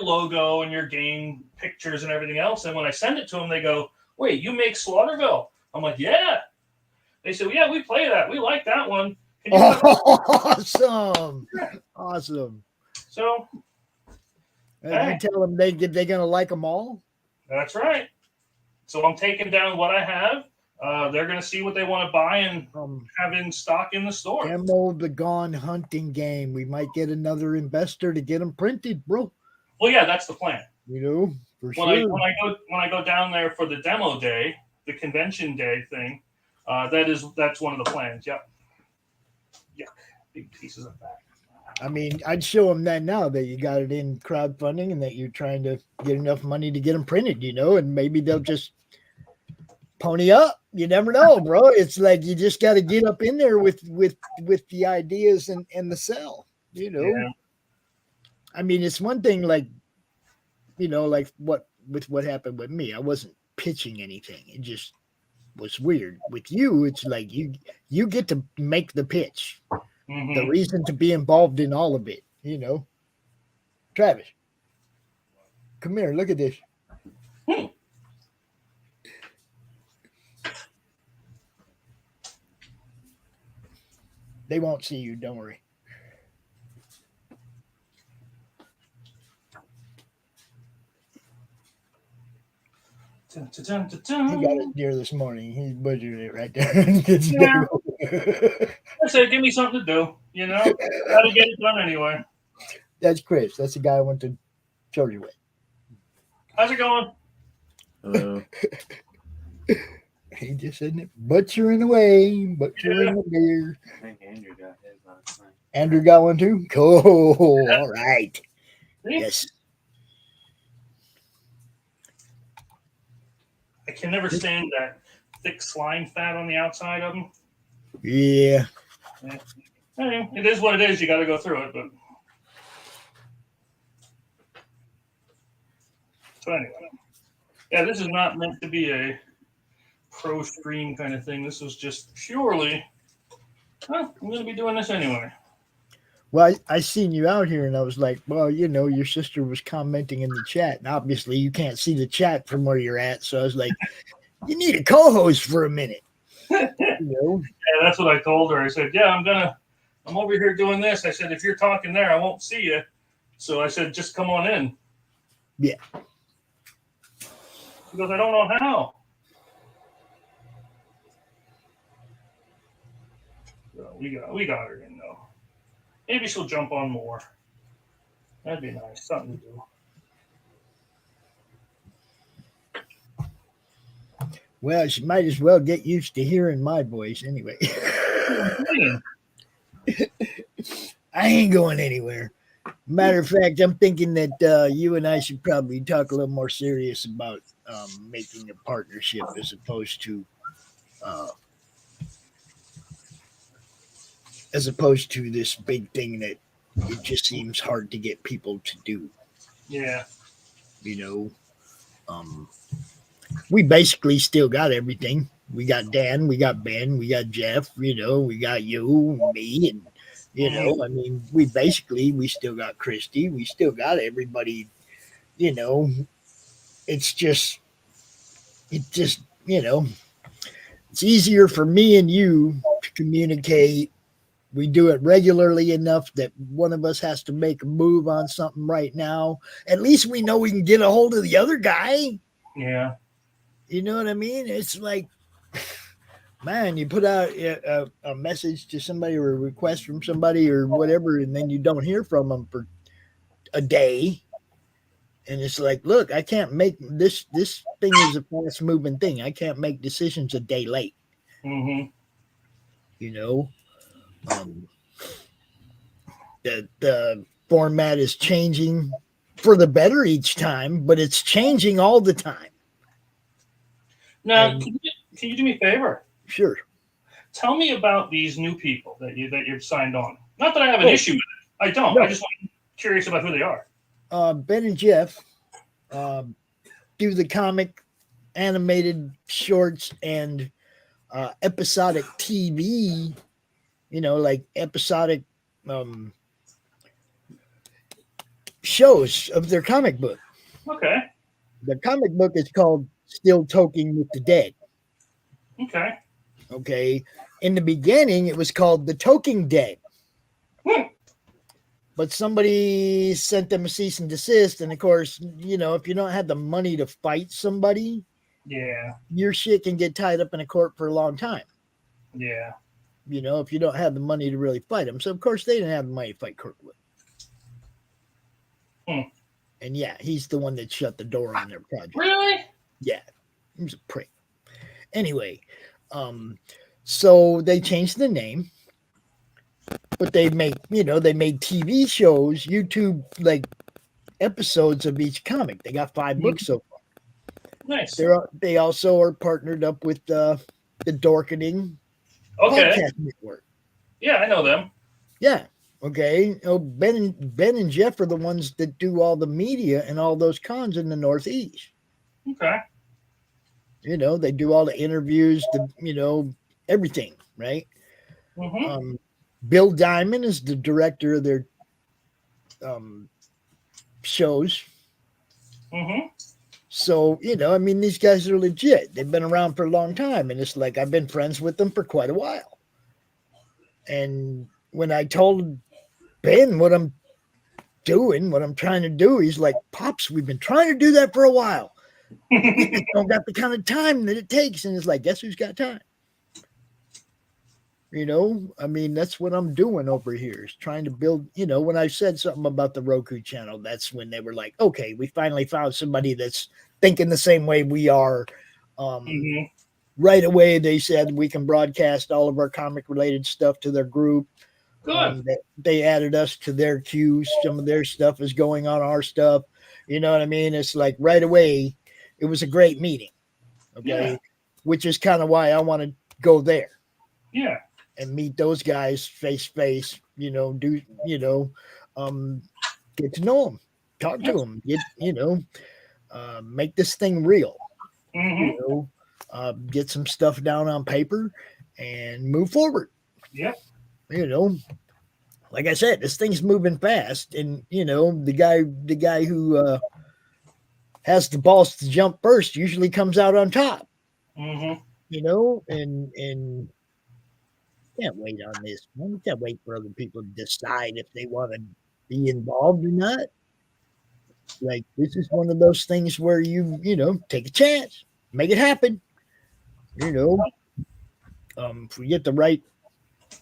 logo and your game pictures and everything else, and when I send it to them, they go, "Wait, you make Slaughterville?" I'm like, "Yeah." They said, well, "Yeah, we play that. We like that one." Awesome. So you tell them they're gonna like them all. That's right. So I'm taking down what I have. They're going to see what they want to buy and have in stock in the store. Demo the Gone Hunting game. We might get another investor to get them printed, bro. Well, yeah, that's the plan. You know, for when sure. When I go down there for the demo day, the convention day thing, that's one of the plans. Yep. Yuck. Big pieces of that. I mean, I'd show them that now that you got it in crowdfunding and that you're trying to get enough money to get them printed, you know, and maybe they'll just pony up. You never know, bro. It's like you just got to get up in there with the ideas and the sell, you know. Yeah. I mean, it's one thing like, you know, like what happened with me. I wasn't pitching anything. It just was weird. With you, it's like you get to make the pitch. Mm-hmm. The reason to be involved in all of it, you know. Travis, come here. Look at this. They won't see you. Don't worry. Dun, dun, dun, dun. He got it deer this morning. He butchered it right there. Yeah. I said, give me something to do. You know, got to get it done anyway. That's Chris. That's the guy I went to church with. How's it going? Hello. He just isn't it butchering away, butchering the deer. I think Andrew got his last night. Andrew got one too? Cool. All right. See? Yes. I can never stand that thick slime fat on the outside of them. Yeah. Anyway, it is what it is. You got to go through it, but so anyway, yeah, this is not meant to be a pro stream kind of thing. This was just purely, I'm going to be doing this anyway. Well, I seen you out here and I was like, well, your sister was commenting in the chat. And obviously you can't see the chat from where you're at. So I was like, you need a co-host for a minute. Yeah, that's what I told her. I said, yeah, I'm over here doing this. I said, if you're talking there, I won't see you. So I said, just come on in. Yeah. She goes, I don't know how. So we got her in though. Maybe she'll jump on more. That'd be nice. Something to do. Well, she might as well get used to hearing my voice anyway. I ain't going anywhere. Matter of fact, I'm thinking that you and I should probably talk a little more serious about making a partnership as opposed to this big thing that it just seems hard to get people to do. Yeah. We basically still got everything. We got Dan, we got Ben, we got Jeff, we got you, me, and I mean, we still got Christy, we still got everybody, it's just, it's easier for me and you to communicate. We do it regularly enough that one of us has to make a move on something right now. At least we know we can get a hold of the other guy. Yeah. You know what I mean? It's like, man, you put out a message to somebody or a request from somebody or whatever, and then you don't hear from them for a day. And it's like, look, I can't make this thing is a fast moving thing. I can't make decisions a day late. Mm-hmm. The format is changing for the better each time, but it's changing all the time. Now, can you do me a favor? Sure. Tell me about these new people that you've signed on. Not that I have an issue with it. I don't. No. I just want curious about who they are. Ben and Jeff do the comic, animated shorts, and episodic TV. Like episodic shows of their comic book. Okay. The comic book is called Still Talking with the Dead. Okay. Okay. In the beginning, it was called The Talking Dead. But somebody sent them a cease and desist. And of course, if you don't have the money to fight somebody, yeah, your shit can get tied up in a court for a long time. Yeah. If you don't have the money to really fight them. So of course they didn't have the money to fight Kirkwood. And yeah, he's the one that shut the door on their project. Really? Yeah. He was a prick. Anyway, so they changed the name. But they made TV shows, YouTube like episodes of each comic. They got 5 books so far. Nice. They also are partnered up with the Dorkening podcast network. Yeah, I know them. Yeah. Okay. Ben and Jeff are the ones that do all the media and all those cons in the Northeast. Okay. They do all the interviews, everything, right? Mm-hmm. Bill Diamond is the director of their shows. Mm-hmm. So, these guys are legit. They've been around for a long time. And it's like, I've been friends with them for quite a while. And when I told Ben what I'm doing, what I'm trying to do, he's like, Pops, we've been trying to do that for a while. We just don't got the kind of time that it takes. And it's like, guess who's got time? That's what I'm doing over here is trying to build, when I said something about the Roku channel, that's when they were like, okay, we finally found somebody that's thinking the same way we are. Right away, they said we can broadcast all of our comic related stuff to their group. Good. They added us to their queues. Some of their stuff is going on our stuff. You know what I mean? It's like right away, it was a great meeting. Okay. Yeah. Which is kind of why I want to go there. Yeah. And meet those guys face to face, get to know them, talk to them, make this thing real, get some stuff down on paper and move forward. Yeah. like I said, this thing's moving fast, and the guy who has the balls to jump first usually comes out on top. Mm-hmm. And can't wait on this one. We can't wait for other people to decide if they want to be involved or not. Like, this is one of those things where you take a chance, make it happen. If we get the right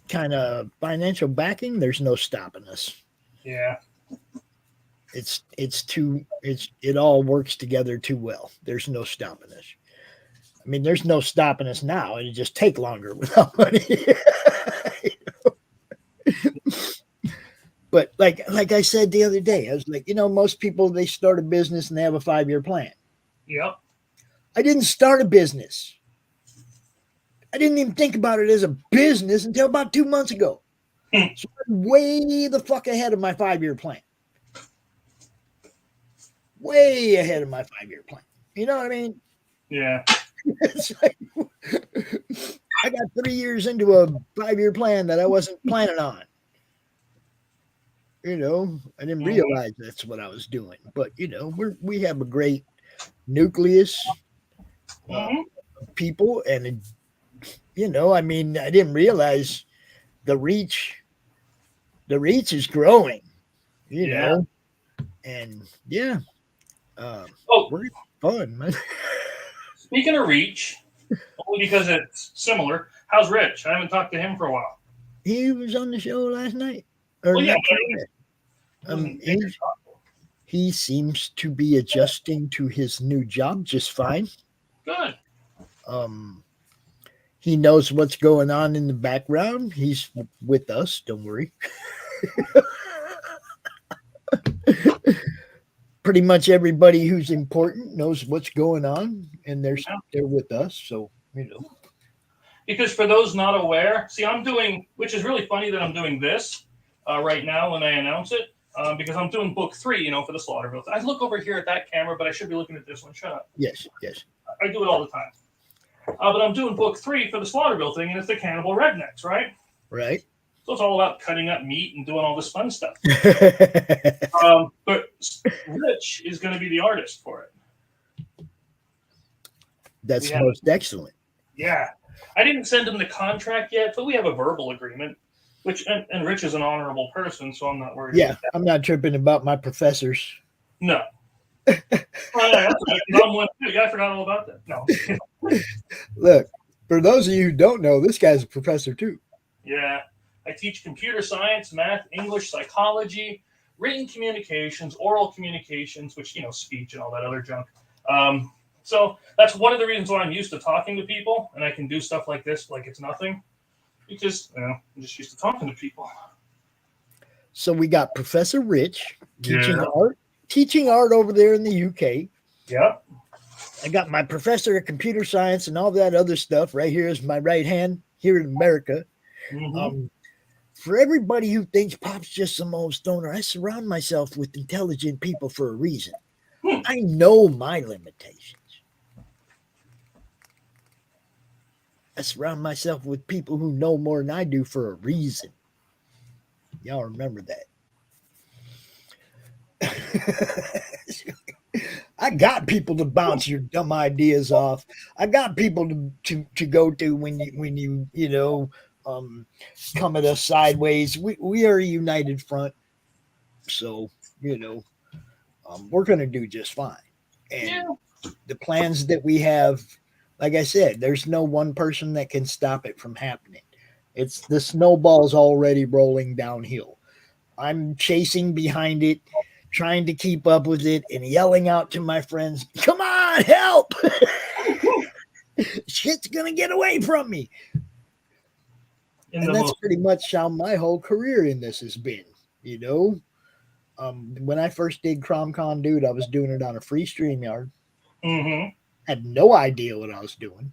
kind of financial backing, there's no stopping us. Yeah. It all works together too well. There's no stopping us. I mean, there's no stopping us now. It'd just take longer without money. But like I said the other day, I was like, most people, they start a business and they have a 5-year plan. Yep. I didn't start a business. I didn't even think about it as a business until about 2 months ago. So I'm way the fuck ahead of my 5-year plan. Way ahead of my 5-year plan. You know what I mean? Yeah. It's like, I got 3 years into a 5-year plan that I wasn't planning on. I didn't realize that's what I was doing. But we have a great nucleus of people, and I mean, I didn't realize the reach is growing. And we're fun, man. Speaking of reach, only because it's similar. How's Rich? I haven't talked to him for a while. He was on the show last night. He seems to be adjusting to his new job just fine. Good. He knows what's going on in the background. He's with us. Don't worry. Pretty much everybody who's important knows what's going on, and they're with us. So Because for those not aware, see, I'm doing, which is really funny that I'm doing this right now when I announce it, because I'm doing book 3, for the Slaughterville. I look over here at that camera, but I should be looking at this one. Shut up. Yes. I do it all the time. But I'm doing book 3 for the Slaughterville thing, and it's the Cannibal Rednecks, right? Right. So it's all about cutting up meat and doing all this fun stuff. But Rich is going to be the artist for it. That's most excellent. Yeah. I didn't send him the contract yet, but we have a verbal agreement, which, and Rich is an honorable person, so I'm not worried. Yeah, I'm not tripping about my professors. No. Oh, yeah, that's right. I'm one too. Yeah, I forgot all about that. No. Look, for those of you who don't know, this guy's a professor too. Yeah. I teach computer science, math, English, psychology, written communications, oral communications, which, speech and all that other junk. So that's one of the reasons why I'm used to talking to people, and I can do stuff like this like it's nothing, because I'm just used to talking to people. So we got Professor Rich teaching art over there in the UK. Yep. I got my professor of computer science and all that other stuff right here is my right hand here in America. Mm-hmm. For everybody who thinks Pop's just some old stoner, I surround myself with intelligent people for a reason. I know my limitations. I surround myself with people who know more than I do for a reason. Y'all remember that. I got people to bounce your dumb ideas off. I got people to go to when you come at us sideways. We are a united front, so we're going to do just fine. And the plans that we have, like I said, there's no one person that can stop it from happening. It's the snowball's already rolling downhill. I'm chasing behind it, trying to keep up with it, and yelling out to my friends, "Come on, help! Shit's gonna get away from me." And that's pretty much how my whole career in this has been. When I first did CromCon, dude, I was doing it on a free StreamYard. Mm-hmm. Had no idea what I was doing.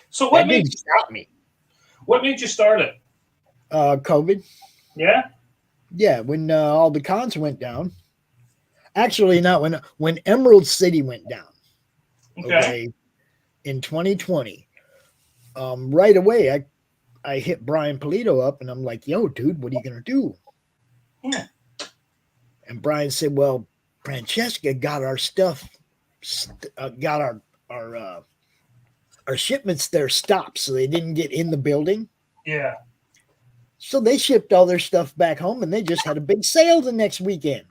So what made you stop me? What made you start it? COVID. Yeah. Yeah, when all the cons went down. Actually, not when Emerald City went down. Okay. In 2020. Right away, I hit Brian Polito up and I'm like, yo, dude, what are you going to do? Yeah. And Brian said, well, Francesca got our stuff, got our shipments there stopped, so they didn't get in the building. Yeah. So they shipped all their stuff back home and they just had a big sale the next weekend.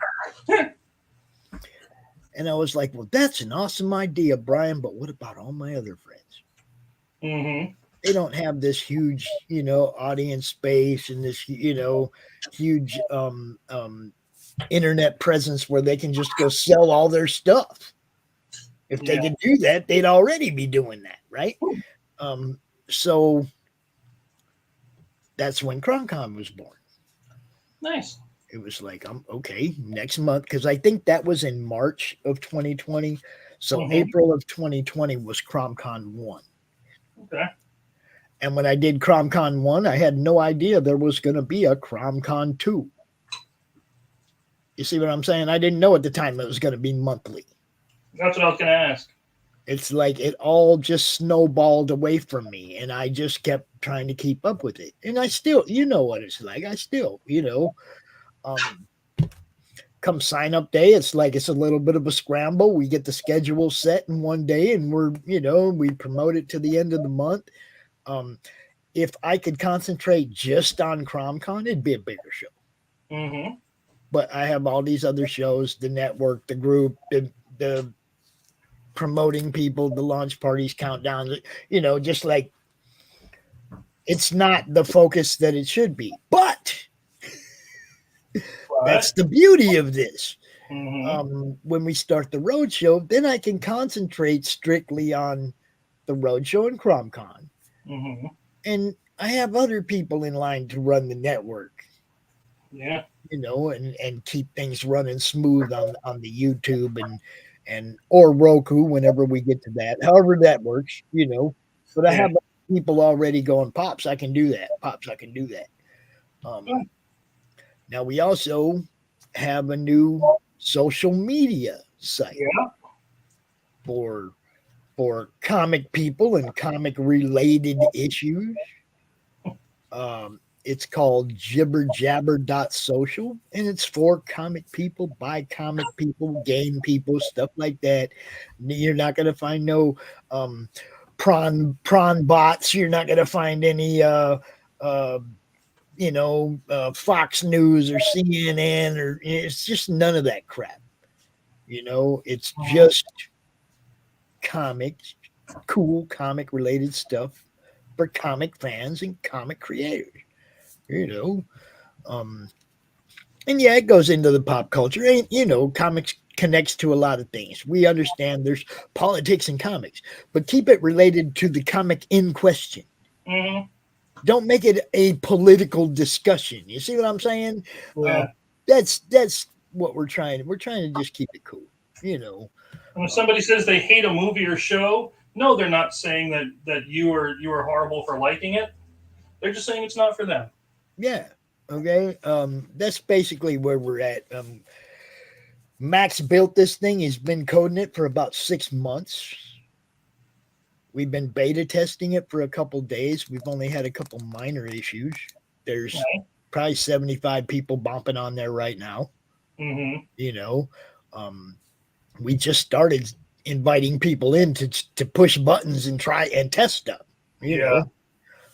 And I was like, well, that's an awesome idea, Brian, but what about all my other friends? Mm-hmm. They don't have this huge, audience space and this, huge internet presence where they can just go sell all their stuff. If they could do that, they'd already be doing that, right? So that's when CromCon was born. Nice. It was like, okay, next month, because I think that was in March of 2020. So April of 2020 was CromCon 1. Okay. And when I did CromCon 1, I had no idea there was going to be a CromCon 2. You see what I'm saying? I didn't know at the time it was going to be monthly. That's what I was going to ask. It's like it all just snowballed away from me, and I just kept trying to keep up with it. And I still, you know what it's like. I still, come sign up day, it's like it's a little bit of a scramble. We get the schedule set in one day, and we promote it to the end of the month. If I could concentrate just on CromCon, it'd be a bigger show. Mm-hmm. But I have all these other shows, the network, the group, the promoting people, the launch parties, countdowns, just like it's not the focus that it should be. But that's the beauty of this. Mm-hmm. When we start the roadshow, then I can concentrate strictly on the roadshow and CromCon. Mm-hmm. And I have other people in line to run the network. Yeah. And keep things running smooth on the YouTube and or Roku whenever we get to that. However that works, But I have people already going, Pops, I can do that. Pops, I can do that. Now we also have a new social media site for comic people and comic related issues. It's called jibberjabber.social, and it's for comic people, by comic people, game people, stuff like that. You're not going to find no prawn bots. You're not going to find any Fox News or CNN, or it's just none of that crap. It's just comics, cool comic related stuff for comic fans and comic creators. And it goes into the pop culture. And, comics connects to a lot of things. We understand there's politics in comics, but keep it related to the comic in question. Mm-hmm. Don't make it a political discussion. You see what I'm saying? Yeah. That's what we're trying. We're trying to just keep it cool. When somebody says they hate a movie or show, no, they're not saying that you are horrible for liking it. They're just saying it's not for them. Yeah. Okay. That's basically where we're at. Max built this thing. He's been coding it for about 6 months. We've been beta testing it for a couple days. We've only had a couple minor issues. There's probably 75 people bumping on there right now. Mm-hmm. We just started inviting people in to push buttons and try and test stuff.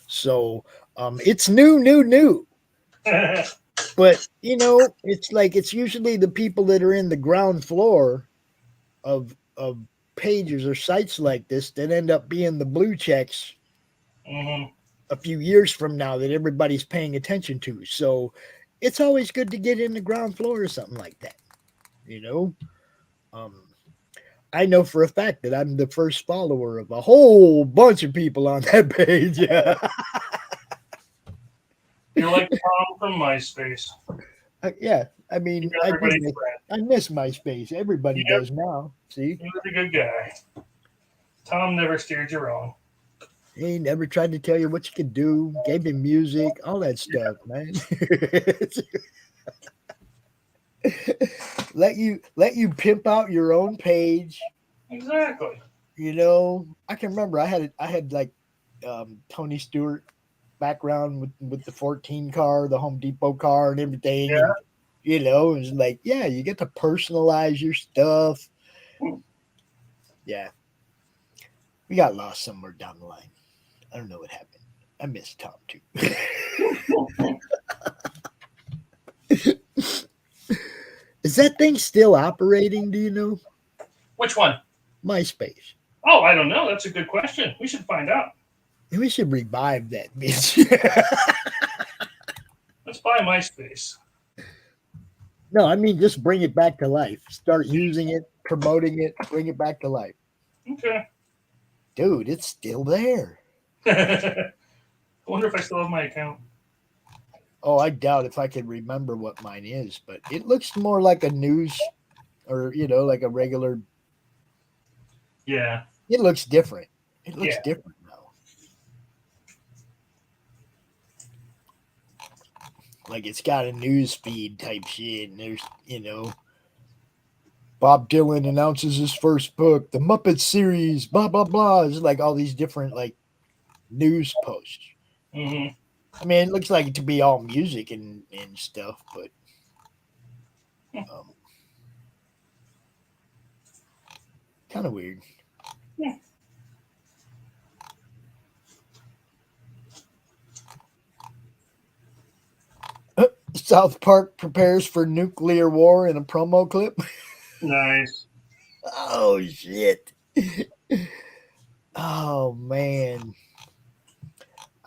So it's new. But it's like it's usually the people that are in the ground floor of pages or sites like this that end up being the blue checks a few years from now that everybody's paying attention to. So it's always good to get in the ground floor or something like that. I know for a fact that I'm the first follower of a whole bunch of people on that page. Yeah. You're like Tom from MySpace. Yeah, I mean, I miss MySpace. Everybody does now. See, you're a good guy. Tom never steered you wrong. He never tried to tell you what you could do. Gave you music, all that stuff, man. let you pimp out your own page. Exactly. I can remember I had like Tony Stewart background with the 14 car, the Home Depot car, and everything. Yeah. And, it's like, yeah, you get to personalize your stuff. Yeah. We got lost somewhere down the line. I don't know what happened. I miss Tom too. Is that thing still operating? Do you know? Which one? MySpace. Oh, I don't know. That's a good question. We should find out. We should revive that bitch. Let's buy MySpace. No, I mean just bring it back to life. Start using it, promoting it, bring it back to life. Okay. Dude, it's still there. I wonder if I still have my account. Oh, I doubt if I could remember what mine is, but it looks more like a news or like a regular. Yeah. It looks different. It looks Yeah. different now. Like it's got a news feed type shit, and there's Bob Dylan announces his first book, the Muppet series, blah blah blah. It's like all these different like news posts. Mm-hmm. I mean, it looks like it to be all music and stuff, but kind of weird. Yeah. South Park prepares for nuclear war in a promo clip. Nice. Oh shit. Oh man.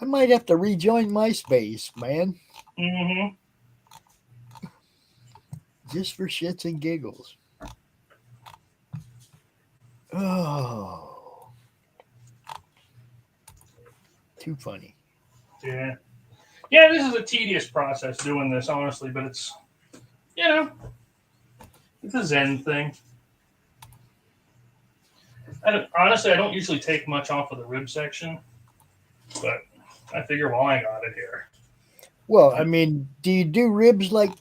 I might have to rejoin MySpace, man. Mm-hmm. Just for shits and giggles. Oh. Too funny. Yeah. Yeah, this is a tedious process doing this, honestly, but it's, it's a Zen thing. Honestly, I don't usually take much off of the rib section, but I figure while I got it here. Well, I mean, do you do ribs like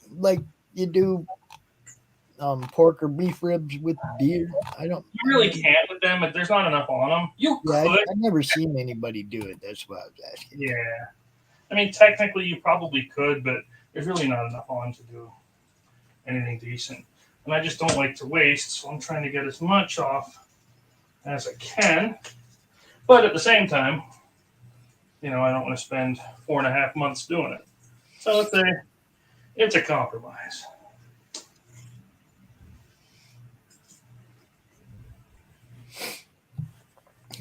you do pork or beef ribs with deer? I don't. You really can't with them, but there's not enough on them. You Yeah, could. I've never seen anybody do it. That's what I was asking. Yeah. I mean, technically, you probably could, but there's really not enough on to do anything decent. And I just don't like to waste, so I'm trying to get as much off as I can. But at the same time, I don't want to spend 4.5 months doing it. So it's a compromise.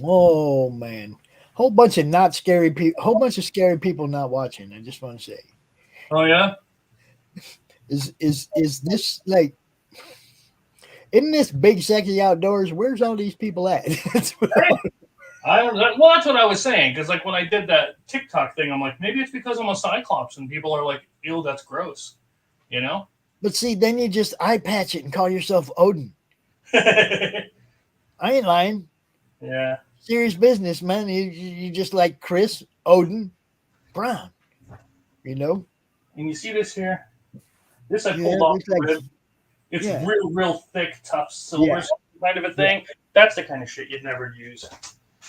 Oh man, whole bunch of scary people not watching. I just want to say, Oh yeah. is this like? Isn't this big sexy outdoors? Where's all these people at? Well, that's what I was saying, because like when I did that TikTok thing, I'm like, maybe it's because I'm a Cyclops and people are like, ew, that's gross, But see, then you just eye patch it and call yourself Odin. I ain't lying. Yeah. Serious business, man. You just like Chris Odin Brown, And you see this here? This I Yeah, pulled off looks like- the rib. It's yeah. real thick, tough silver Yeah. kind of a thing. That's the kind of shit you'd never use.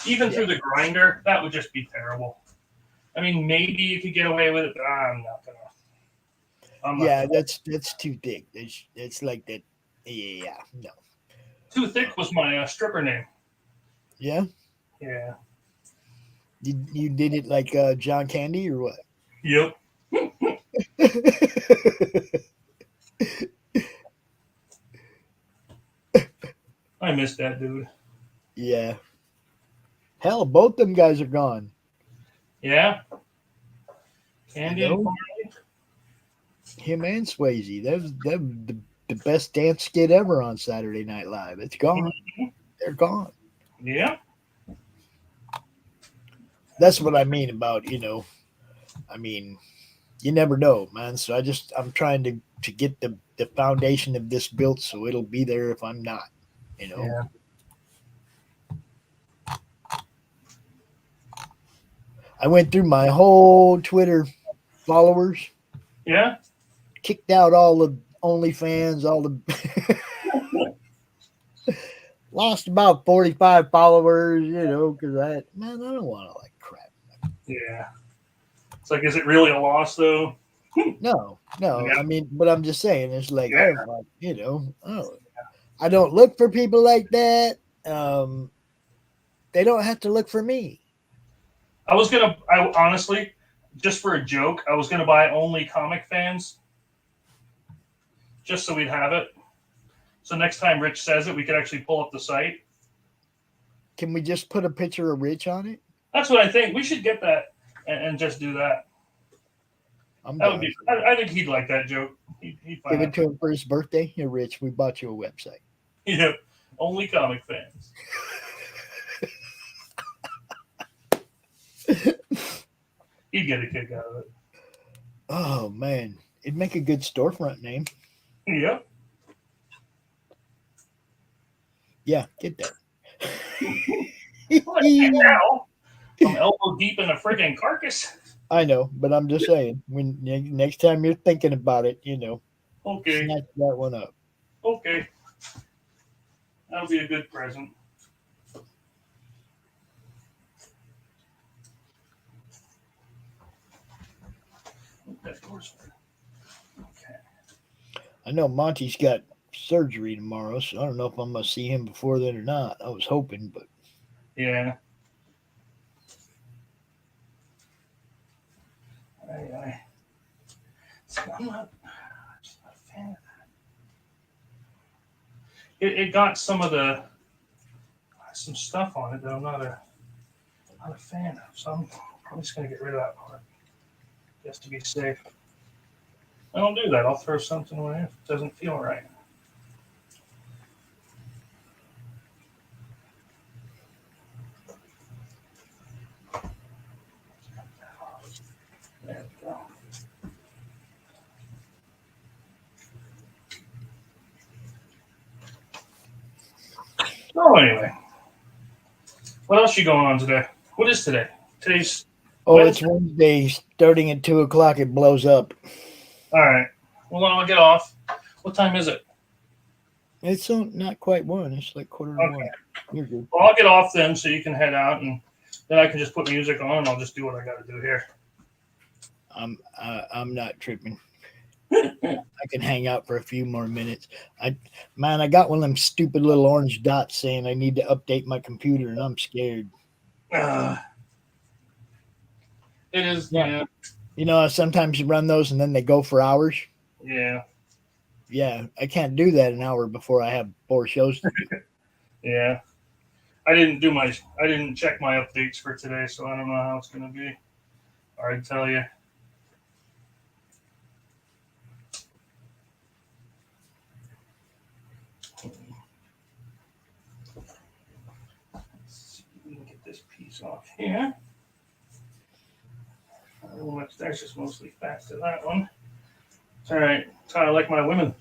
Even Yeah. through the grinder, that would just be terrible. I mean, maybe you could get away with it, but I'm not gonna. Yeah, that's too thick. It's like that. Yeah, no. Too thick was my stripper name. Yeah, Yeah. you did it like John Candy or what? Yep. I missed that dude. Yeah. Hell, both them guys are gone. Yeah. Candy and No. Farley. Him and Swayze. That was the best dance skit ever on Saturday Night Live. It's gone. They're gone. Yeah. That's what I mean about, I mean, you never know, man. So I'm trying to get the foundation of this built so it'll be there if I'm not, Yeah. I went through my whole Twitter followers, Yeah. kicked out all the OnlyFans, all the lost about 45 followers, because I don't want all that crap. Yeah. It's like, is it really a loss though? No. Yeah. I mean, but I'm just saying, it's like, Yeah. I don't look for people like that. They don't have to look for me. I honestly, just for a joke, I was gonna buy only comic fans, just so we'd have it. So next time Rich says it, we could actually pull up the site. Can we just put a picture of Rich on it? That's what I think. We should get that and just do that. That would be. I think he'd like that joke. He'd find Give it to him for his birthday. Here, Rich, we bought you a website. Yeah, only comic fans. He'd get a kick out of it. Oh man, it'd make a good storefront name. Yep. Yeah, get that. Now, I'm elbow deep in a friggin' carcass. I know, but I'm just saying, when next time you're thinking about it, Okay. snatch that one up. Okay. That'll be a good present. That door's open. Okay. I know Monty's got surgery tomorrow, so I don't know if I'm gonna see him before then or not. I was hoping, but Yeah. See, I'm not a fan of that. It got some stuff on it that I'm not a fan of. So I'm just gonna get rid of that part just to be safe. I don't do that. I'll throw something away if it doesn't feel right. There we go. Oh, anyway. What else you going on today? What is today? Today's it's Wednesday. Starting at 2:00, it blows up. all right. Well, I'll get off. What time is it? It's not quite 1. It's like 1:45. You're good. Well, I'll get off then, so you can head out, and then I can just put music on, and I'll just do what I got to do here. I'm not tripping. I can hang out for a few more minutes. I got one of them stupid little orange dots saying I need to update my computer, and I'm scared. It is, yeah. Sometimes you run those and then they go for hours. Yeah. Yeah, I can't do that an hour before I have 4 shows to do. Yeah. I didn't check my updates for today, so I don't know how it's going to be. I'd tell you. Let me get this piece off here. That's just mostly fat to that one. It's all right. It's how I like my women.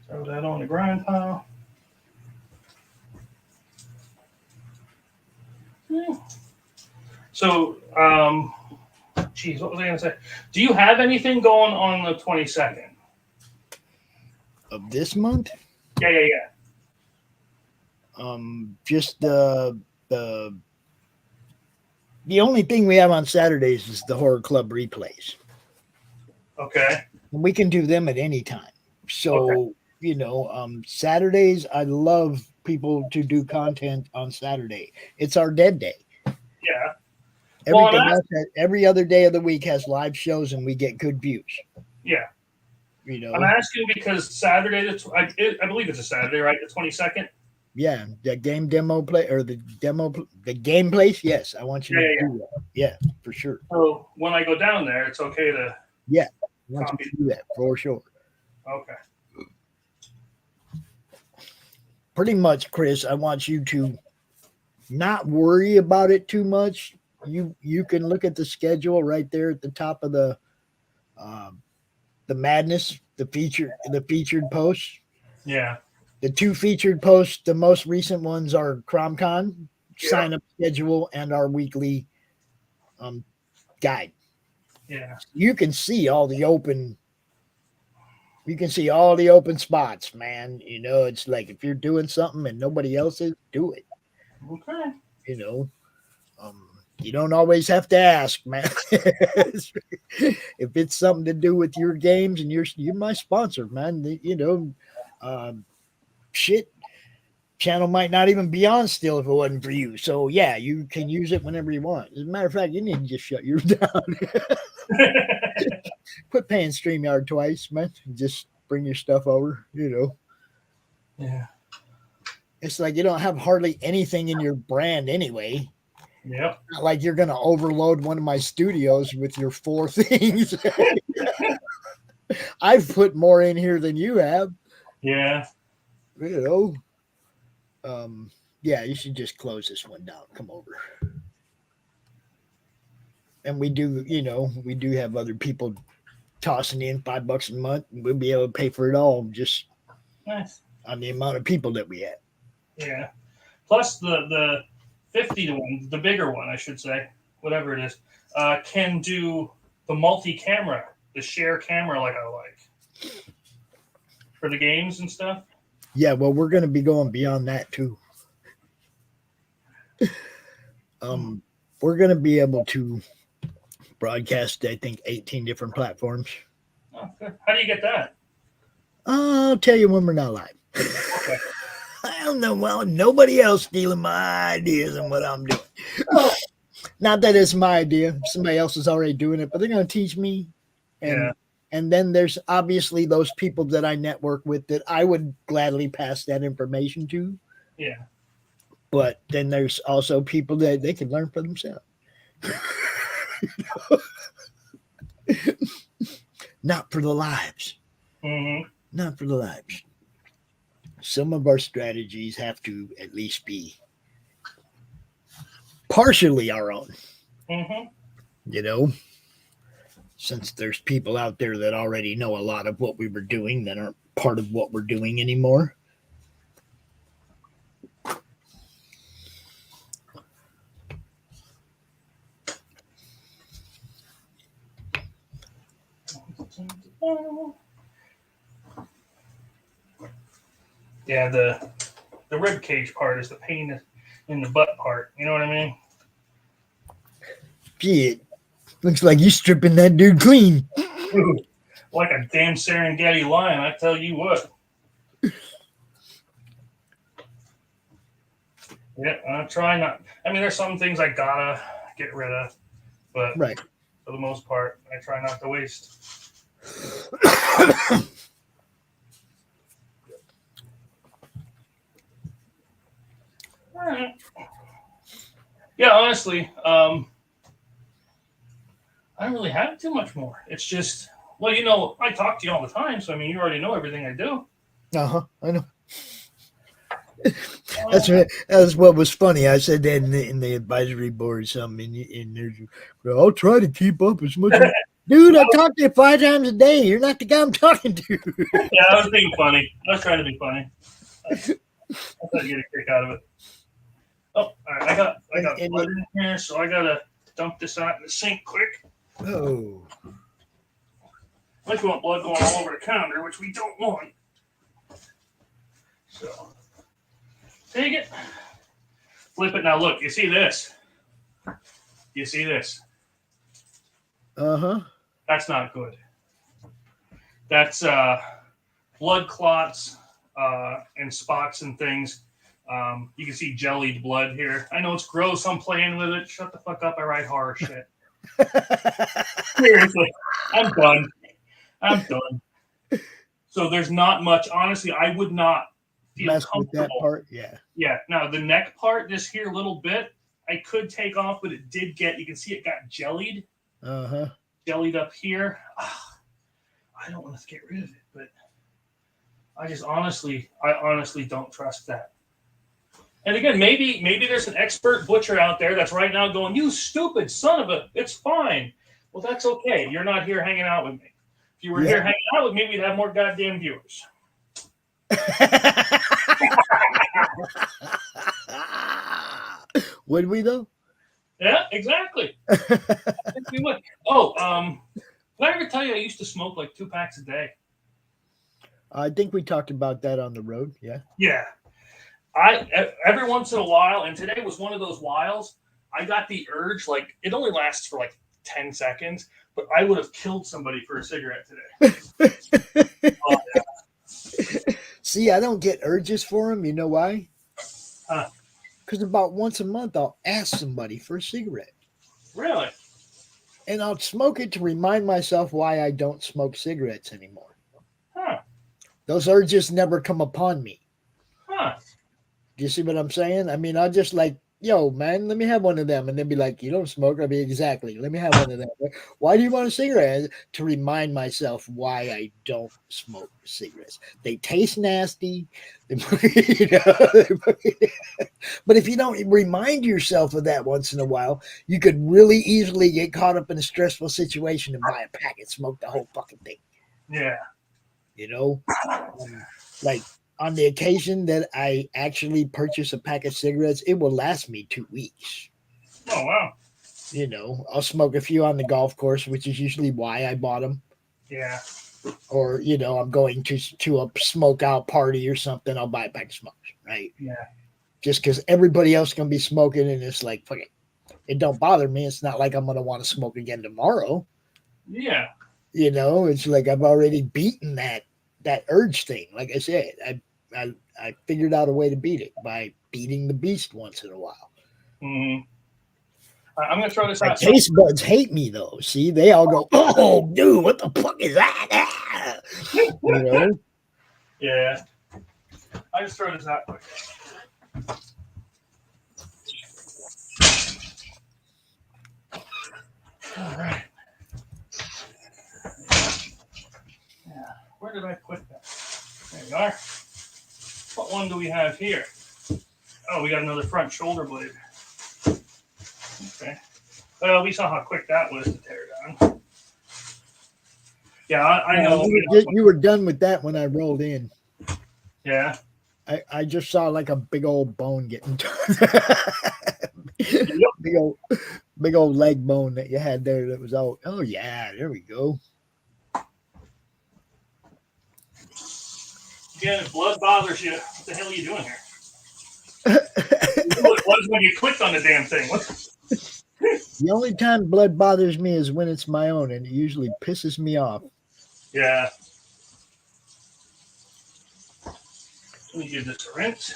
Throw that on the grind pile. So, geez, what was I going to say? Do you have anything going on the 22nd? Of this month? Yeah. Just the only thing we have on Saturdays is the Horror Club replays. Okay. And we can do them at any time. So, Saturdays, I love people to do content on Saturday. It's our dead day. Yeah. Every other day of the week has live shows and we get good views. Yeah. I'm asking because Saturday, I believe it's a Saturday, right? The 22nd? Yeah. The game demo play or the game place. Yes. I want you to do that. Yeah, for sure. So when I go down there, it's okay to. Yeah. I want you to do that for sure. Okay. Pretty much, Chris, I want you to not worry about it too much. You can look at the schedule right there at the top of the madness, the featured posts. Yeah. The 2 featured posts, the most recent ones are CromCon sign up schedule and our weekly guide. Yeah. You can see all the open You can see all the open spots, man. You know, it's like if you're doing something and nobody else is, do it. Okay. You know, you don't always have to ask, man. If it's something to do with your games and you're my sponsor, man. You know, shit. Channel might not even be on still if it wasn't for you. So yeah, you can use it whenever you want. As a matter of fact, you need to just shut yours down. Quit paying StreamYard twice, man. Just bring your stuff over, you know. Yeah. It's like you don't have hardly anything in your brand anyway. Yep. Not like you're gonna overload one of my studios with your 4 things. I've put more in here than you have. Yeah. You know. Yeah, you should just close this one down. Come over. And we do, you know, we do have other people tossing in $5 a month, and we'll be able to pay for it all just Nice. on the amount of people that we have. Yeah. Plus the 50 to 1, the bigger one, I should say, whatever it is, can do the multi-camera, the share camera like I like. For the games and stuff. Yeah, well, we're going to be going beyond that too. We're going to be able to broadcast, I think, 18 different platforms. Oh, good. How do you get that? I'll tell you when we're not live. Okay. I don't know. Well, nobody else stealing my ideas and what I'm doing. Not that it's my idea. Somebody else is already doing it, but they're going to teach me. And then there's obviously those people that I network with that I would gladly pass that information to. Yeah. But then there's also people that they can learn for themselves. Not for the lives. Mm-hmm. Not for the lives. Some of our strategies have to at least be partially our own. Mm-hmm. You know? Since there's people out there that already know a lot of what we were doing that aren't part of what we're doing anymore. Yeah, the rib cage part is the pain in the butt part. You know what I mean? Shit. Looks like you stripping that dude clean. Ooh, like a damn Serengeti lion, I tell you what. Yeah, I try not. I mean, there's some things I gotta get rid of, but Right. for the most part, I try not to waste. All right. Yeah, honestly, I don't really have too much more. It's just, well, you know, I talk to you all the time, so I mean, you already know everything I do. I know. That's what was funny. I said that in the advisory board or something, and there's, well, I'll try to keep up as much as. Dude, I talk to you 5 times a day. You're not the guy I'm talking to. Yeah, I was being funny. I was trying to be funny. I thought to get a kick out of it. Oh, all right. I got blood in here, so I gotta dump this out in the sink quick. Oh. Unless you want blood going all over the counter, which we don't want. So, take it. Flip it. Now, look. You see this? You see this? Uh-huh. That's not good. That's blood clots and spots and things. You can see jellied blood here. I know it's gross. I'm playing with it. Shut the fuck up. I write horror shit. Seriously. I'm done. So there's not much. Honestly, I would not feel mess comfortable. with that part. Yeah. Yeah. Now, the neck part, this here little bit, I could take off, but it did get, you can see it got jellied. Uh-huh. Jellied up here. I don't want to get rid of it, but I honestly don't trust that. And again, maybe there's an expert butcher out there that's right now going, "You stupid son of a, it's fine." Well, that's okay. You're not here hanging out with me. If you were here hanging out with me, we'd have more goddamn viewers. Would we though? Yeah, exactly. I think we would. Oh, did I ever tell you I used to smoke like 2 packs a day? I think we talked about that on the road. Yeah. Yeah. Every once in a while, and today was one of those whiles, I got the urge, like, it only lasts for like 10 seconds, but I would have killed somebody for a cigarette today. Oh, yeah. See, I don't get urges for them. You know why? Huh. Because about once a month, I'll ask somebody for a cigarette. Really? And I'll smoke it to remind myself why I don't smoke cigarettes anymore. Huh. Those urges never come upon me. Huh. Do you see what I'm saying? I mean, I'll just like, yo, man, let me have one of them. And they'll be like, you don't smoke? I'll be exactly. Let me have one of them. Why do you want a cigarette? To remind myself why I don't smoke cigarettes. They taste nasty. You know, but if you don't remind yourself of that once in a while, you could really easily get caught up in a stressful situation and buy a packet, smoke the whole fucking thing. Yeah. You know, like on the occasion that I actually purchase a pack of cigarettes, it will last me 2 weeks. Oh, wow. You know, I'll smoke a few on the golf course, which is usually why I bought them. Yeah. Or, you know, I'm going to a smoke out party or something, I'll buy a pack of smokes, right? Yeah. Just because everybody else can be smoking, and it's like, fuck it. It don't bother me. It's not like I'm going to want to smoke again tomorrow. Yeah. You know, it's like I've already beaten that urge thing. Like I said, I figured out a way to beat it by beating the beast once in a while. Mm-hmm. I'm going to throw this My out. taste buds hate me, though. See, they all go, oh, dude, what the fuck is that? You know? Yeah. I just throw this out quick. All right. Yeah. Where did I put that? There you are. What one do we have here? Oh, we got another front shoulder blade. Okay. Well, we saw how quick that was to tear down. Yeah, I know. You were done with that when I rolled in. Yeah. I just saw like a big old bone getting big old leg bone that you had there that was all, oh yeah, there we go. Yeah, if blood bothers you, what the hell are you doing here? It was when you clicked on the damn thing. What? The only time blood bothers me is when it's my own, and it usually pisses me off. Yeah. Let me give this a rinse.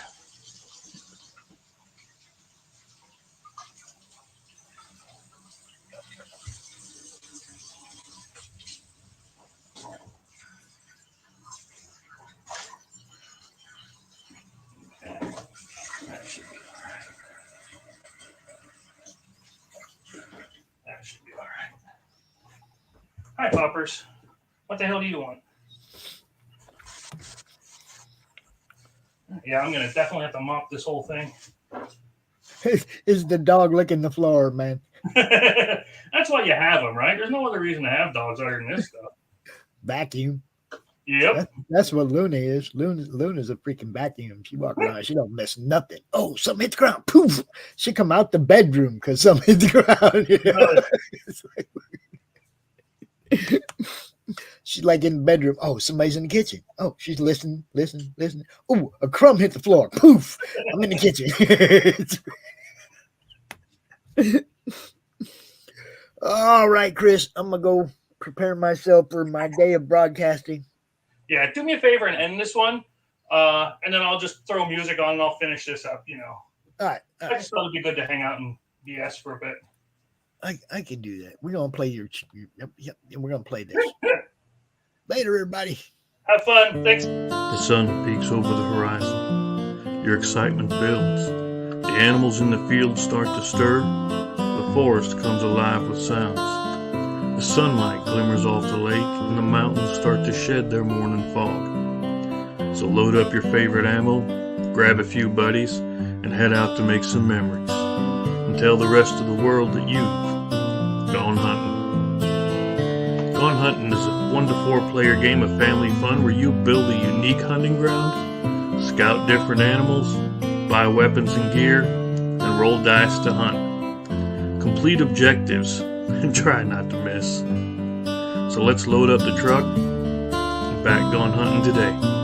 That should be all right. Hi, Poppers. What the hell do you want? Yeah, I'm going to definitely have to mop this whole thing. Is the dog licking the floor, man? That's why you have them, right? There's no other reason to have dogs other than this stuff. Vacuum. Yep. That's what Luna is. Luna's a freaking vacuum. She walk around. She don't miss nothing. Oh, something hit the ground. Poof. She come out the bedroom because something hit the ground. You know? She's like in the bedroom. Oh, somebody's in the kitchen. Oh, she's listening. Oh, a crumb hit the floor. Poof. I'm in the kitchen. All right, Chris. I'm going to go prepare myself for my day of broadcasting. Yeah, do me a favor and end this one. And then I'll just throw music on and I'll finish this up, you know. All right. I just thought it'd be good to hang out and BS for a bit. I can do that. We're going to play your yep, we're going to play this. Later, everybody. Have fun. Thanks. The sun peeks over the horizon. Your excitement builds. The animals in the field start to stir. The forest comes alive with sounds. The sunlight glimmers off the lake, and the mountains start to shed their morning fog. So load up your favorite ammo, grab a few buddies, and head out to make some memories. And tell the rest of the world that you've gone hunting. Gone Hunting is a 1 to 4 player game of family fun where you build a unique hunting ground, scout different animals, buy weapons and gear, and roll dice to hunt. Complete objectives and try not to miss. So let's load up the truck and back gone hunting today.